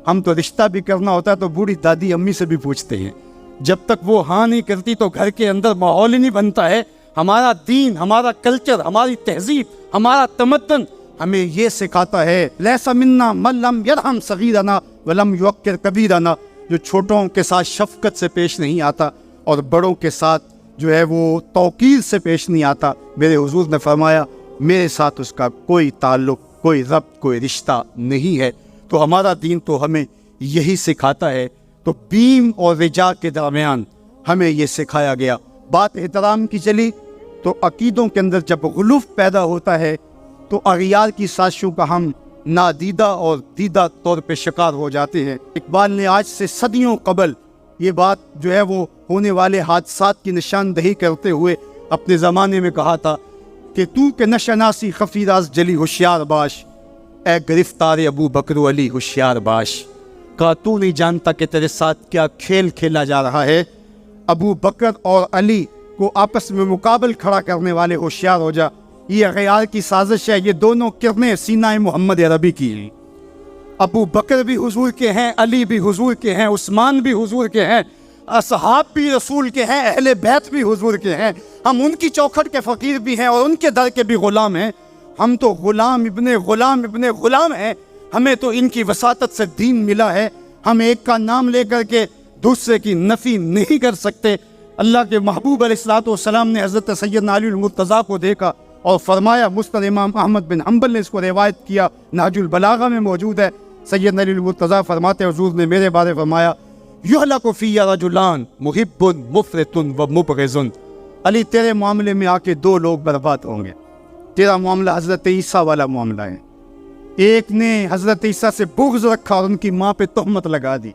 ہم تو رشتہ بھی کرنا ہوتا ہے تو بوڑھی دادی امی سے بھی پوچھتے ہیں، جب تک وہ ہاں نہیں کرتی تو گھر کے اندر ماحول ہی نہیں بنتا ہے۔ ہمارا دین، ہمارا کلچر، ہماری تہذیب، ہمارا تمدن ہمیں یہ سکھاتا ہے لیس منا من لم یرحم صغیرنا ولم یوقر کبیرنا، جو چھوٹوں کے ساتھ شفقت سے پیش نہیں آتا اور بڑوں کے ساتھ جو ہے وہ توقیر سے پیش نہیں آتا۔ میرے حضور نے فرمایا میرے ساتھ اس کا کوئی تعلق، کوئی ربط، کوئی رشتہ نہیں ہے۔ تو ہمارا دین تو ہمیں یہی سکھاتا ہے۔ تو بیم اور رجا کے درمیان ہمیں یہ سکھایا گیا۔ بات احترام کی چلی تو عقیدوں کے اندر جب غلوف پیدا ہوتا ہے تو اغیار کی سازشوں کا ہم نادیدہ اور دیدہ طور پہ شکار ہو جاتے ہیں۔ اقبال نے آج سے صدیوں قبل یہ بات جو ہے وہ ہونے والے حادثات کی نشاندہی کرتے ہوئے اپنے زمانے میں کہا تھا کہ تو کہ نشناسی خفی راز جلی ہوشیار باش، اے گرفتار ابو بکر و علی ہوشیار باش۔ کہا تو نہیں جانتا کہ تیرے ساتھ کیا کھیل کھیلا جا رہا ہے، ابو بکر اور علی کو آپس میں مقابل کھڑا کرنے والے ہوشیار ہو جا۔ یہ غیار کی سازش ہے، یہ دونوں کرنیں سینہ محمد عربی کی ہیں۔ ابو بکر بھی حضور کے ہیں، علی بھی حضور کے ہیں، عثمان بھی حضور کے ہیں، اصحاب بھی رسول کے ہیں، اہل بیت بھی حضور کے ہیں۔ ہم ان کی چوکھٹ کے فقیر بھی ہیں اور ان کے در کے بھی غلام ہیں۔ ہم تو غلام ابن غلام ابن غلام ہیں، ہمیں تو ان کی وساطت سے دین ملا ہے، ہم ایک کا نام لے کر کے دوسرے کی نفی نہیں کر سکتے۔ اللہ کے محبوب علیہ الصلوۃ والسلام نے حضرت سیدنا علی المرتضیٰ کو دیکھا اور فرمایا، مسند امام احمد بن حنبل نے اس کو روایت کیا، نہج البلاغہ میں موجود ہے، سیدنا علی المرتضیٰ فرماتے حضور نے میرے بارے فرمایا، یہلک فی رجلان محب مفرط و مبغض، علی تیرے معاملے میں آ کے دو لوگ برباد ہوں گے۔ تیرا معاملہ حضرت عیسیٰ والا معاملہ ہے، ایک نے حضرت عیسیٰ سے بغض رکھا اور ان کی ماں پہ تہمت لگا دی،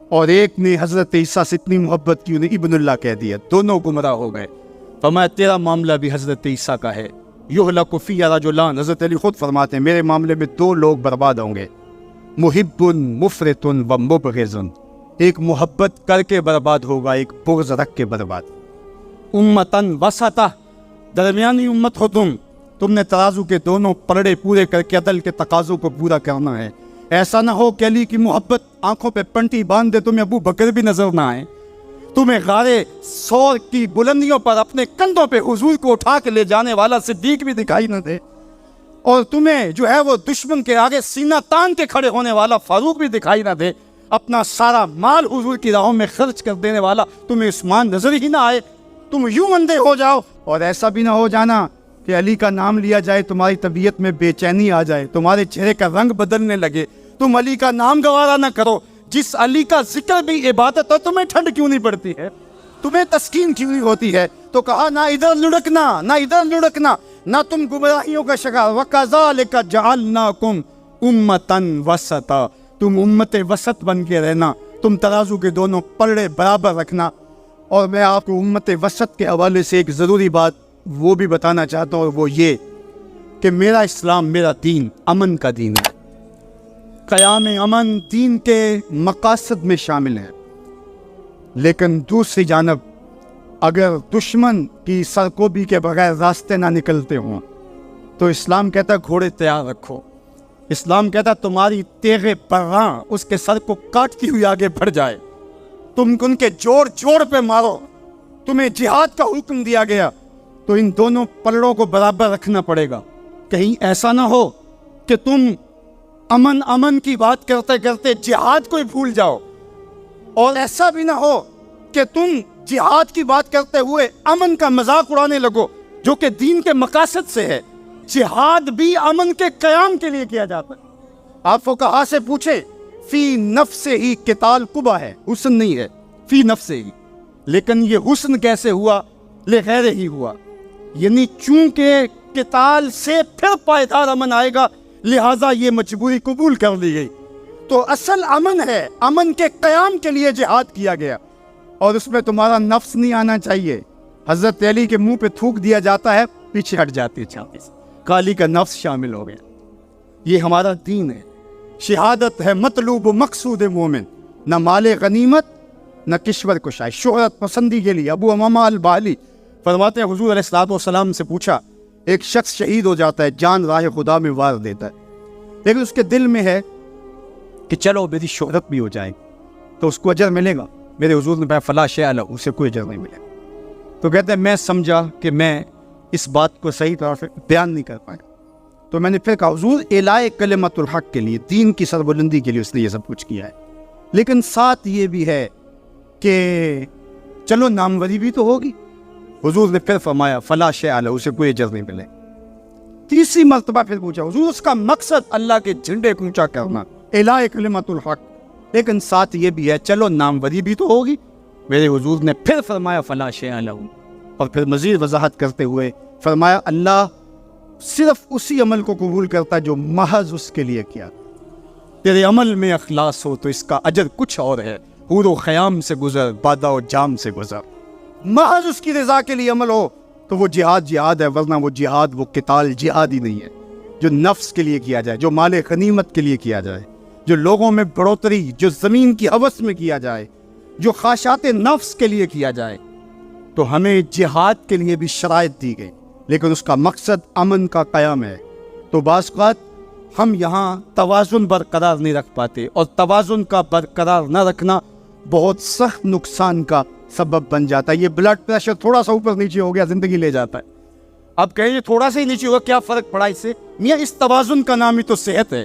اور ایک نے حضرت عیسیٰ سے اتنی محبت کی انہیں ابن اللہ کہہ دیا، دونوں گمراہ ہو گئے۔ فرمایا تیرا معاملہ بھی حضرت عیسیٰ کا ہے، یہلک فی رجلان، حضرت علی خود فرماتے ہیں میرے معاملے میں دو لوگ برباد ہوں گے، محب مفرط و مبغض، ایک محبت کر کے برباد ہوگا، ایک بغض رکھ کے برباد۔ امتن وسطہ، درمیانی امت ہو تم نے ترازو کے دونوں پلڑے پورے کر کے عدل کے تقاضوں کو پورا کرنا ہے۔ ایسا نہ ہو کہ علی کی محبت آنکھوں پہ پنٹی باندھ دے، تمہیں ابو بکر بھی نظر نہ آئے، تمہیں غارے سور کی بلندیوں پر اپنے کندھوں پہ حضور کو اٹھا کے لے جانے والا صدیق بھی دکھائی نہ دے، اور تمہیں جو ہے وہ دشمن کے آگے سینہ تان کے کھڑے ہونے والا فاروق بھی دکھائی نہ دے، اپنا سارا مال حضور کی راہوں میں خرچ کر دینے والا تمہیں عثمان نظر ہی نہ آئے، تم یوں اندھے ہو جاؤ۔ اور ایسا بھی نہ ہو جانا کہ علی کا نام لیا جائے تمہاری طبیعت میں بے چینی آ جائے، تمہارے چہرے کا رنگ بدلنے لگے، تم علی کا نام گوارا نہ کرو۔ جس علی کا ذکر بھی عبادت ہے، تمہیں ٹھنڈ کیوں نہیں پڑتی ہے، تمہیں تسکین کیوں نہیں ہوتی ہے؟ تو کہا نہ ادھر لڑکنا نہ ادھر لڑکنا، نہ تم گمراہیوں کا شکار۔ وَكَذَلِكَ جَعَلْنَاكُمْ أُمَّةً وَسَطًا، تم امت وسط بن کے رہنا، تم ترازو کے دونوں پلڑے برابر رکھنا۔ اور میں آپ کو امت وسط کے حوالے سے ایک ضروری بات وہ بھی بتانا چاہتا ہوں، اور وہ یہ کہ میرا اسلام، میرا دین امن کا دین ہے، قیام امن دین کے مقاصد میں شامل ہے۔ لیکن دوسری جانب اگر دشمن کی سرکوبی کے بغیر راستے نہ نکلتے ہوں تو اسلام کہتا ہے گھوڑے تیار رکھو، اسلام کہتا ہے تمہاری تیغ پراں اس کے سر کو کاٹتی ہوئی آگے بڑھ جائے، تم ان کے جوڑ جوڑ پہ مارو، تمہیں جہاد کا حکم دیا گیا، تو ان دونوں پلڑوں کو برابر رکھنا پڑے گا۔ کہیں ایسا نہ ہو کہ تم امن کی بات کرتے کرتے جہاد کو ہی بھول جاؤ، اور ایسا بھی نہ ہو کہ تم جہاد کی بات کرتے ہوئے امن کا مذاق اڑانے لگو، جو کہ دین کے مقاصد سے ہے۔ جہاد بھی امن کے قیام کے لیے کیا جاتا ہے۔ آپ فقہا سے پوچھیں، فی نفس ہی قتال قبح ہے، حسن نہیں ہے، فی نفس ہی، لیکن یہ حسن کیسے ہوا؟ لغیر ہی ہوا، یعنی چونکہ قتال سے پھر پائیدار امن آئے گا، لہٰذا یہ مجبوری قبول کر لی گئی۔ تو اصل امن ہے، امن کے قیام کے لیے جہاد کیا گیا، اور اس میں تمہارا نفس نہیں آنا چاہیے۔ حضرت علی کے منہ پہ تھوک دیا جاتا ہے، پیچھے ہٹ جاتی ہے چھاتی سے، کالی کا نفس شامل ہو گیا۔ یہ ہمارا دین ہے، شہادت ہے مطلوب و مقصود مومن، نہ مال غنیمت نہ کشور کشائی، شہرت پسندی کے لیے۔ ابو امامہ الباہلی فرماتے ہیں حضور علیہ الصلوۃ والسلام سے پوچھا، ایک شخص شہید ہو جاتا ہے، جان راہ خدا میں وار دیتا ہے، لیکن اس کے دل میں ہے کہ چلو میری شہرت بھی ہو جائے تو اس کو اجر ملے گا۔ میرے حضور نے کہا فلا شیء لہ، اسے کوئی اجر نہیں ملے گا۔ تو کہتے ہیں میں سمجھا کہ میں اس بات کو صحیح طرح سے بیان نہیں کر پایا، تو میں نے پھر کہا حضور اعلاء کلمت الحق کے لیے، دین کی سربلندی کے لیے اس نے یہ سب کچھ کیا ہے، لیکن ساتھ یہ بھی ہے کہ چلو ناموری بھی تو ہوگی۔ حضور نے پھر فرمایا فلا شیء لہ، اسے کوئی اجر نہیں ملے۔ تیسری مرتبہ پھر پوچھا حضور اس کا مقصد اللہ کے جھنڈے کو اونچا کرنا، اعلاء کلمت الحق، لیکن ساتھ یہ بھی ہے چلو ناموری بھی تو ہوگی۔ میرے حضور نے پھر فرمایا فلا شیء لہ، اور پھر مزید وضاحت کرتے ہوئے فرمایا اللہ صرف اسی عمل کو قبول کرتا ہے جو محض اس کے لیے کیا۔ تیرے عمل میں اخلاص ہو تو اس کا اجر کچھ اور ہے، حور و خیام سے گزر، بادہ و جام سے گزر۔ محض اس کی رضا کے لیے عمل ہو تو وہ جہاد ہے، ورنہ وہ جہاد، وہ قتال جہاد ہی نہیں ہے جو نفس کے لیے کیا جائے، جو مال غنیمت کے لیے کیا جائے، جو لوگوں میں بڑھوتری، جو زمین کی حوث میں کیا جائے، جو خواہشات نفس کے لیے کیا جائے۔ تو ہمیں جہاد کے لیے بھی شرائط دی گئی، لیکن اس کا مقصد امن کا قیام ہے۔ تو بعض اوقات ہم یہاں توازن برقرار نہیں رکھ پاتے، اور توازن کا برقرار نہ رکھنا بہت سخت نقصان کا سبب بن جاتا ہے۔ یہ بلڈ پریشر تھوڑا سا اوپر نیچے ہو گیا زندگی لے جاتا ہے۔ اب کہیں یہ تھوڑا سا ہی نیچے ہوا، کیا فرق پڑا اس سے؟ میاں اس توازن کا نام ہی تو صحت ہے،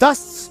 10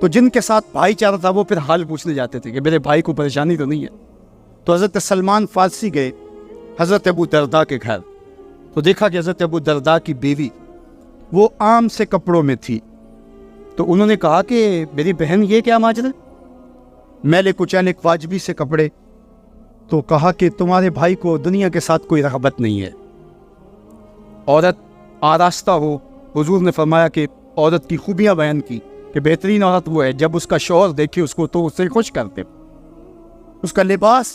تو جن کے ساتھ بھائی چارہ تھا وہ پھر حال پوچھنے جاتے تھے کہ میرے بھائی کو پریشانی تو نہیں ہے. تو حضرت سلمان فارسی گئے حضرت ابو درداء کے گھر. تو دیکھا کہ حضرت ابو درداء کی بیوی وہ عام سے کپڑوں میں تھی. تو انہوں نے کہا کہ میری بہن یہ کیا ماجرا ہے؟ میلے کچیلے واجبی سے کپڑے. تو کہا کہ تمہارے بھائی کو دنیا کے ساتھ کوئی رغبت نہیں ہے. عورت آراستہ ہو. حضور نے فرمایا کہ عورت کی خوبیاں بیان کی کہ بہترین عورت وہ ہے جب اس کا شوہر دیکھے اس کو تو اسے خوش کرتے. اس کا لباس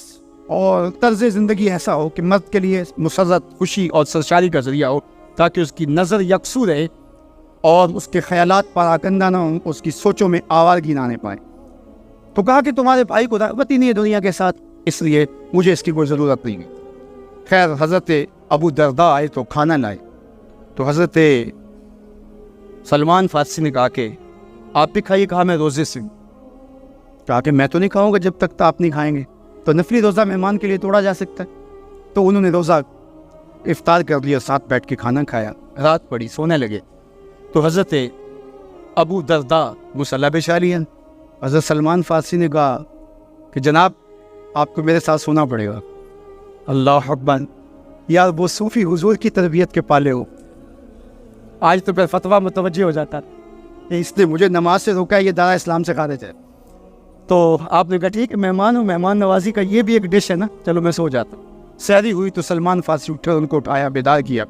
اور طرز زندگی ایسا ہو کہ مرد کے لیے مسرت خوشی اور سرشاری کا ذریعہ ہو تاکہ اس کی نظر یکسو رہے اور اس کے خیالات پراگندہ نہ ہوں, اس کی سوچوں میں آوارگی نہ آنے پائے. تو کہا کہ تمہارے بھائی کو رغبت ہی نہیں ہے دنیا کے ساتھ, اس لیے مجھے اس کی کوئی ضرورت نہیں ہے. خیر حضرت ابو درداء آئے تو کھانا لائے. تو حضرت سلمان فارسی نے کہا کہ آپ بھی کھائیے. کہا میں روزے سے. کہا کہ میں تو نہیں کھاؤں گا جب تک آپ نہیں کھائیں گے. تو نفلی روزہ مہمان کے لیے توڑا جا سکتا ہے. تو انہوں نے روزہ افطار کر لیا, ساتھ بیٹھ کے کھانا کھایا. رات پڑی, سونے لگے. تو حضرت ابو درداء مصلی بچھا لیا. حضرت سلمان فارسی نے کہا کہ جناب آپ کو میرے ساتھ سونا پڑے گا. اللہ اکبر. یار وہ صوفی حضور کی تربیت کے پالے ہو. آج تو پھر فتویٰ متوجہ ہو جاتا کہ اس نے مجھے نماز سے روکا ہے, یہ دارا اسلام سے خارج ہے. تو آپ نے کہا ٹھیک ہے, مہمان ہوں, مہمان نوازی کا یہ بھی ایک ڈش ہے نا, چلو میں سو جاتا ہوں. سحری ہوئی تو سلمان فارسی اٹھے, ان کو اٹھایا, بیدار کیا,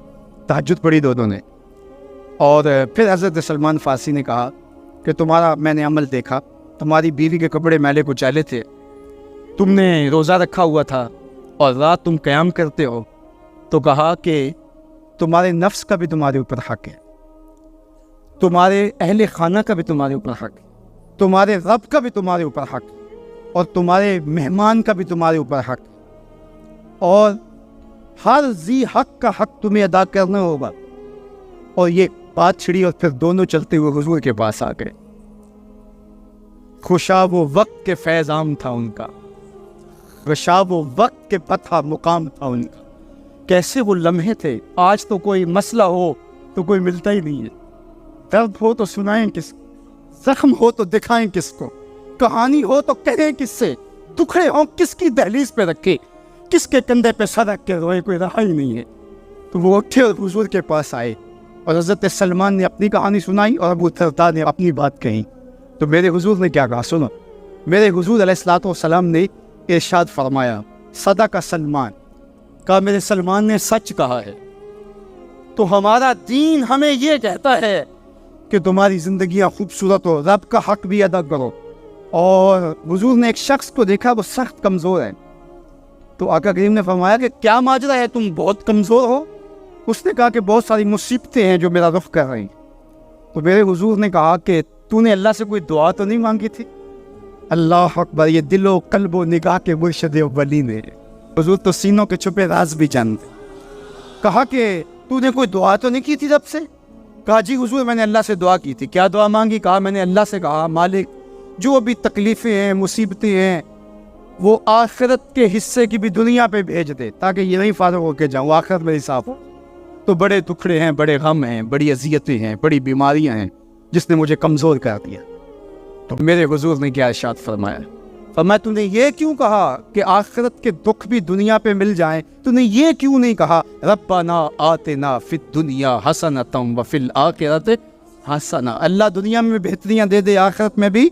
تہجد پڑھی دونوں نے. اور پھر حضرت سلمان فارسی نے کہا کہ تمہارا میں نے عمل دیکھا, تمہاری بیوی کے کپڑے میلے کچیلے تھے, تم نے روزہ رکھا ہوا تھا اور رات تم قیام کرتے ہو. تو کہا کہ تمہارے نفس کا بھی تمہارے اوپر حق ہے, تمہارے اہل خانہ کا بھی تمہارے اوپر حق ہے, تمہارے رب کا بھی تمہارے اوپر حق ہے, اور تمہارے مہمان کا بھی تمہارے اوپر حق ہے, اور ہر ذی حق کا حق تمہیں ادا کرنا ہوگا. اور یہ بات چھڑی اور پھر دونوں چلتے ہوئے حضور کے پاس آ گئے. خوشاب و وقت کے فیض عام تھا ان کا, خوشاب و وقت کے فتح مقام تھا ان کا. کیسے وہ لمحے تھے. آج تو کوئی مسئلہ ہو تو کوئی ملتا ہی نہیں ہے, درد ہو تو سنائیں کس کو, زخم ہو تو دکھائیں کس کو, کہانی ہو تو کہیں کس سے, ٹکڑے ہوں کس کی دہلیز پہ رکھے, کس کے کندھے پہ سر رکھ کے روئے, کوئی رہا ہی نہیں ہے. تو وہ اٹھے اور حضور کے پاس آئے اور حضرت سلمان نے اپنی کہانی سنائی اور ابو درداء نے اپنی بات کہی. تو میرے حضور نے کیا کہا سنو. میرے حضور علیہ الصلوۃ والسلام نے ارشاد فرمایا صدق سلمان, کہا میرے سلمان نے سچ کہا ہے. تو ہمارا دین ہمیں یہ کہتا ہے کہ تمہاری زندگیاں خوبصورت ہو, رب کا حق بھی ادا کرو. اور حضور نے ایک شخص کو دیکھا وہ سخت کمزور ہے. تو آقا کریم نے فرمایا کہ کیا ماجرا ہے, تم بہت کمزور ہو. اس نے کہا کہ بہت ساری مصیبتیں ہیں جو میرا رخ کر رہی ہیں. تو میرے حضور نے کہا کہ تو نے اللہ سے کوئی دعا تو نہیں مانگی تھی. اللہ اکبر. یہ دل و قلب و نگاہ کے مرشد اولی نے, حضور تو سینوں کے چھپے راز بھی جانتے. کہا کہ تو نے کوئی دعا تو نہیں کی تھی رب سے. کہا جی حضور میں نے اللہ سے دعا کی تھی. کیا دعا مانگی؟ کہا میں نے اللہ سے کہا مالک جو بھی تکلیفیں ہیں مصیبتیں ہیں وہ آخرت کے حصے کی بھی دنیا پہ بھیج دے تاکہ یہ نہیں فارغ ہو کے جاؤں, آخرت میری صاف ہو. تو بڑے دکھڑے ہیں, بڑے غم ہیں, بڑی اذیتیں ہیں, بڑی بیماریاں ہیں جس نے مجھے کمزور کر دیا. تو میرے حضور نے کیا ارشاد فرمایا, فرمایا تو نے یہ کیوں کہا کہ آخرت کے دکھ بھی دنیا پہ مل جائیں, تو نے یہ کیوں نہیں کہا ربنا آتنا فی الدنیا حسنۃ وفی الآخرۃ حسنہ, اللہ دنیا میں بہتریاں دے دے آخرت میں بھی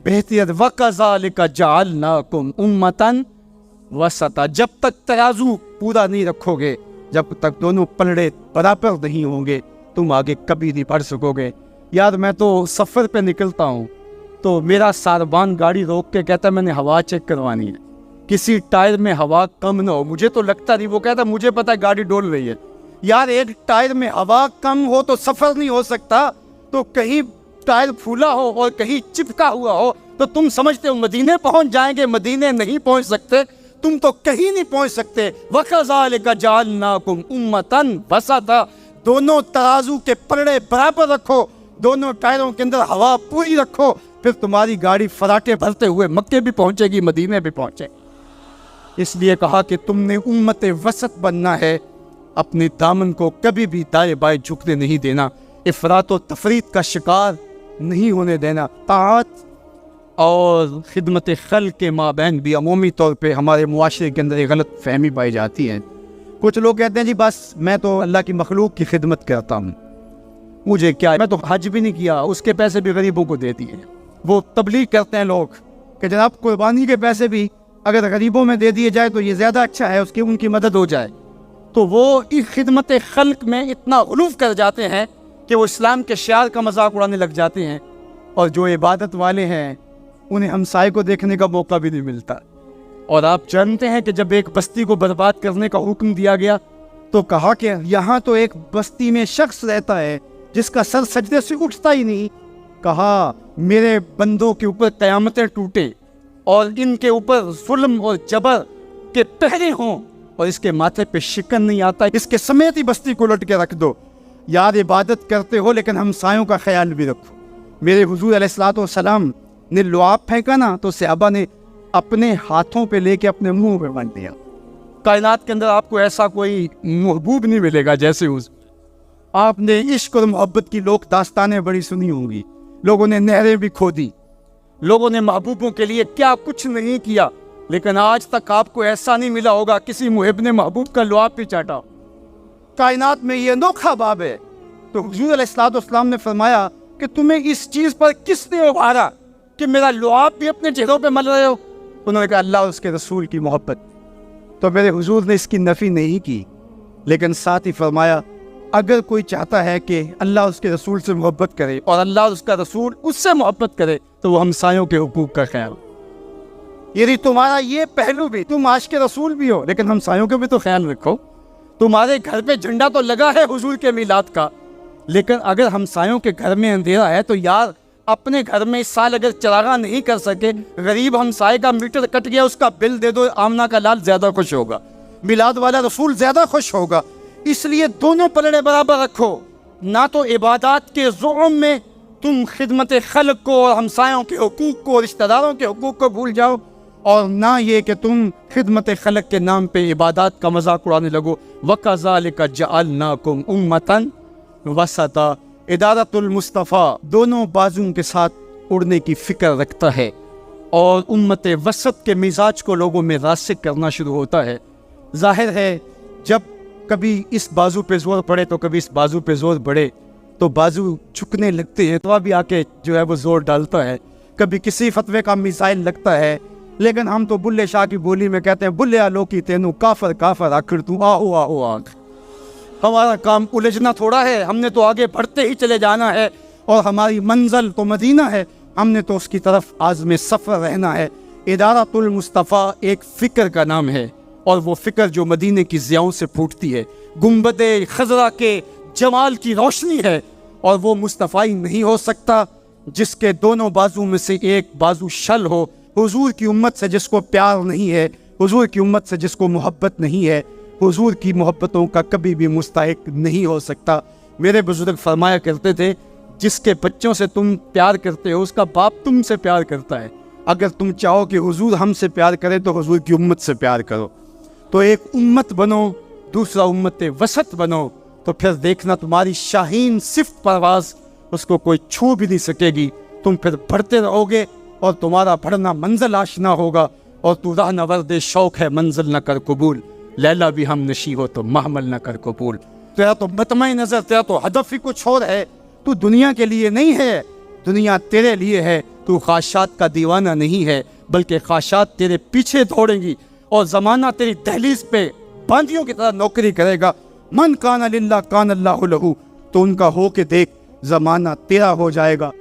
بہتریاں. وَكَذَلِكَ جَعَلْنَاكُمْ أُمَّةً وَسَطًا, جب تک ترازو پورا نہیں رکھو گے, جب تک دونوں پلڑے برابر نہیں ہوں گے تم آگے کبھی نہیں بڑھ سکو گے. یار میں تو سفر پہ نکلتا ہوں تو میرا ساربان گاڑی روک کے کہتا ہے میں نے ہوا چیک کروانی ہے, کسی ٹائر میں ہوا کم نہ ہو. مجھے تو لگتا نہیں, وہ کہتا مجھے پتا ہے گاڑی ڈول رہی ہے. یار ایک ٹائر میں ہوا کم ہو تو سفر نہیں ہو سکتا, تو کہیں ٹائر پھولا ہو اور کہیں چپکا ہوا ہو تو تم سمجھتے ہو مدینے پہنچ جائیں گے, مدینے نہیں پہنچ سکتے, تم تو کہیں نہیں پہنچ سکتے. وَكَذَلِكَ جَعَلْنَاكُمْ أُمَّةً وَسَطًا, دونوں ترازو کے پلڑے برابر رکھو, دونوں ٹائروں کے اندر ہوا پوری رکھو, پھر تمہاری گاڑی فراٹے بھرتے ہوئے مکے بھی پہنچے گی, مدینے بھی پہنچے. اس لیے کہا کہ تم نے امت وسط بننا ہے, اپنے دامن کو کبھی بھی دائیں بائیں جھکنے نہیں دینا. افراط و تفریط کا شکار نہیں ہونے دینا. طاعت اور خدمت خلق کے مابین بھی عمومی طور پہ ہمارے معاشرے کے اندر ایک غلط فہمی پائی جاتی ہے. کچھ لوگ کہتے ہیں جی بس میں تو اللہ کی مخلوق کی خدمت کرتا ہوں, مجھے کیا, میں تو حج بھی نہیں کیا, اس کے پیسے بھی غریبوں کو دے دیے. وہ تبلیغ کرتے ہیں لوگ کہ جناب قربانی کے پیسے بھی اگر غریبوں میں دے دیے جائے تو یہ زیادہ اچھا ہے, اس کی ان کی مدد ہو جائے. تو وہ اس خدمت خلق میں اتنا غلوف کر جاتے ہیں کہ وہ اسلام کے شعار کا مذاق اڑانے لگ جاتے ہیں, اور جو عبادت والے ہیں انہیں ہمسائے کو دیکھنے کا موقع بھی نہیں ملتا. اور آپ جانتے ہیں کہ جب ایک بستی کو برباد کرنے کا حکم دیا گیا تو کہا کہ یہاں تو ایک بستی میں شخص رہتا ہے جس کا سر سجدے سے اٹھتا ہی نہیں. کہا میرے بندوں کے اوپر قیامتیں ٹوٹے اور ان کے اوپر ظلم اور جبر کے پہرے ہوں اور اس کے ماتھے پہ شکن نہیں آتا, اس کے سمیت ہی بستی کو لٹ کے رکھ دو. یار عبادت کرتے ہو لیکن ہمسایوں کا خیال بھی رکھو. میرے حضور علیہ الصلوۃ والسلام نے لعاب پھینکا نا تو صحابہ نے اپنے ہاتھوں پہ لے کے اپنے منہ پہ باندھ دیا. کائنات کے اندر آپ کو ایسا کوئی محبوب نہیں ملے گا جیسے اس. آپ نے عشق اور محبت کی لوک داستانیں بڑی سنی ہوں گی. لوگوں نے نہریں بھی کھودی, لوگوں نے محبوبوں کے لیے کیا کچھ نہیں کیا, لیکن آج تک آپ کو ایسا نہیں ملا ہوگا کسی محب نے محبوب کا لعاب بھی چاٹا. کائنات میں یہ انوکھا باب ہے. تو حضور علیہ الصلوۃ والسلام نے فرمایا کہ تمہیں اس چیز پر کس نے ابھارا کہ میرا لعاب بھی اپنے چہروں پہ مل رہے ہو؟ انہوں نے کہا اللہ اور اس کے رسول کی محبت. تو میرے حضور نے اس کی نفی نہیں کی, لیکن ساتھ ہی فرمایا اگر کوئی چاہتا ہے کہ اللہ اس کے رسول سے محبت کرے اور اللہ اور اس کا رسول اس سے محبت کرے تو وہ ہمسایوں کے حقوق کا خیال. یعنی تمہارا یہ پہلو بھی, تم عاشق کے رسول بھی ہو لیکن ہمسایوں کے بھی تو خیال رکھو. تمہارے گھر پہ جھنڈا تو لگا ہے حضور کے میلاد کا, لیکن اگر ہمسایوں کے گھر میں اندھیرا ہے تو یار اپنے گھر میں اس سال اگر چراغاں نہیں کر سکے, غریب ہمسائے کا میٹر کٹ گیا اس کا بل دے دو, آمنہ کا لال زیادہ خوش ہوگا, میلاد والا رسول زیادہ خوش ہوگا. اس لیے دونوں پلڑے برابر رکھو. نہ تو عبادات کے زعم میں تم خدمت خلق کو اور ہمسایوں کے حقوق کو, رشتہ داروں کے حقوق کو بھول جاؤ, اور نہ یہ کہ تم خدمت خلق کے نام پہ عبادات کا مذاق اڑانے لگو. وَكَذَلِكَ جَعَلْنَاكُمْ أُمَّةً وَسَطًا. ادارت المصطفیٰ دونوں بازوں کے ساتھ اڑنے کی فکر رکھتا ہے اور امت وسط کے مزاج کو لوگوں میں راسخ کرنا شروع ہوتا ہے. ظاہر ہے جب کبھی اس بازو پہ زور پڑے تو کبھی اس بازو پہ زور پڑے تو بازو جھکنے لگتے ہیں, تو بھی آ کے جو ہے وہ زور ڈالتا ہے. کبھی کسی فتوے کا میزائل لگتا ہے, لیکن ہم تو بلے شاہ کی بولی میں کہتے ہیں بلیا لوکی تینوں کافر کافر آخر تو آہو آہو آنکھ. ہمارا کام الجھنا تھوڑا ہے, ہم نے تو آگے بڑھتے ہی چلے جانا ہے, اور ہماری منزل تو مدینہ ہے, ہم نے تو اس کی طرف عازم سفر رہنا ہے. ادارت المصطفیٰ ایک فکر کا نام ہے, اور وہ فکر جو مدینے کی ضیاؤں سے پھوٹتی ہے, گنبد خضرا کے جمال کی روشنی ہے, اور وہ مصطفی نہیں ہو سکتا جس کے دونوں بازو میں سے ایک بازو شل ہو. حضور کی امت سے جس کو پیار نہیں ہے, حضور کی امت سے جس کو محبت نہیں ہے, حضور کی محبتوں کا کبھی بھی مستحق نہیں ہو سکتا. میرے بزرگ فرمایا کرتے تھے جس کے بچوں سے تم پیار کرتے ہو اس کا باپ تم سے پیار کرتا ہے. اگر تم چاہو کہ حضور ہم سے پیار کرے تو حضور کی امت سے پیار کرو. تو ایک امت بنو, دوسرا امت وسط بنو, تو پھر دیکھنا تمہاری شاہین صفت پرواز اس کو کوئی چھو بھی نہیں سکے گی. تم پھر بڑھتے رہو گے اور تمہارا بڑھنا منزل آشنا ہوگا, اور تو راہ نورد شوق ہے منزل نہ کر قبول, لیلا بھی ہم نشی ہو تو محمل نہ کر قبول. تیرا تو مطمع نظر, تیرا تو ہدف ہی کچھ اور ہے. تو دنیا کے لیے نہیں ہے, دنیا تیرے لیے ہے. تو خواہشات کا دیوانہ نہیں ہے, بلکہ خواہشات تیرے پیچھے دوڑیں گی, اور زمانہ تیری دہلیز پہ باندیوں کی طرح نوکری کرے گا. من کان للہ کان اللہ لہو, تو ان کا ہو کے دیکھ زمانہ تیرا ہو جائے گا.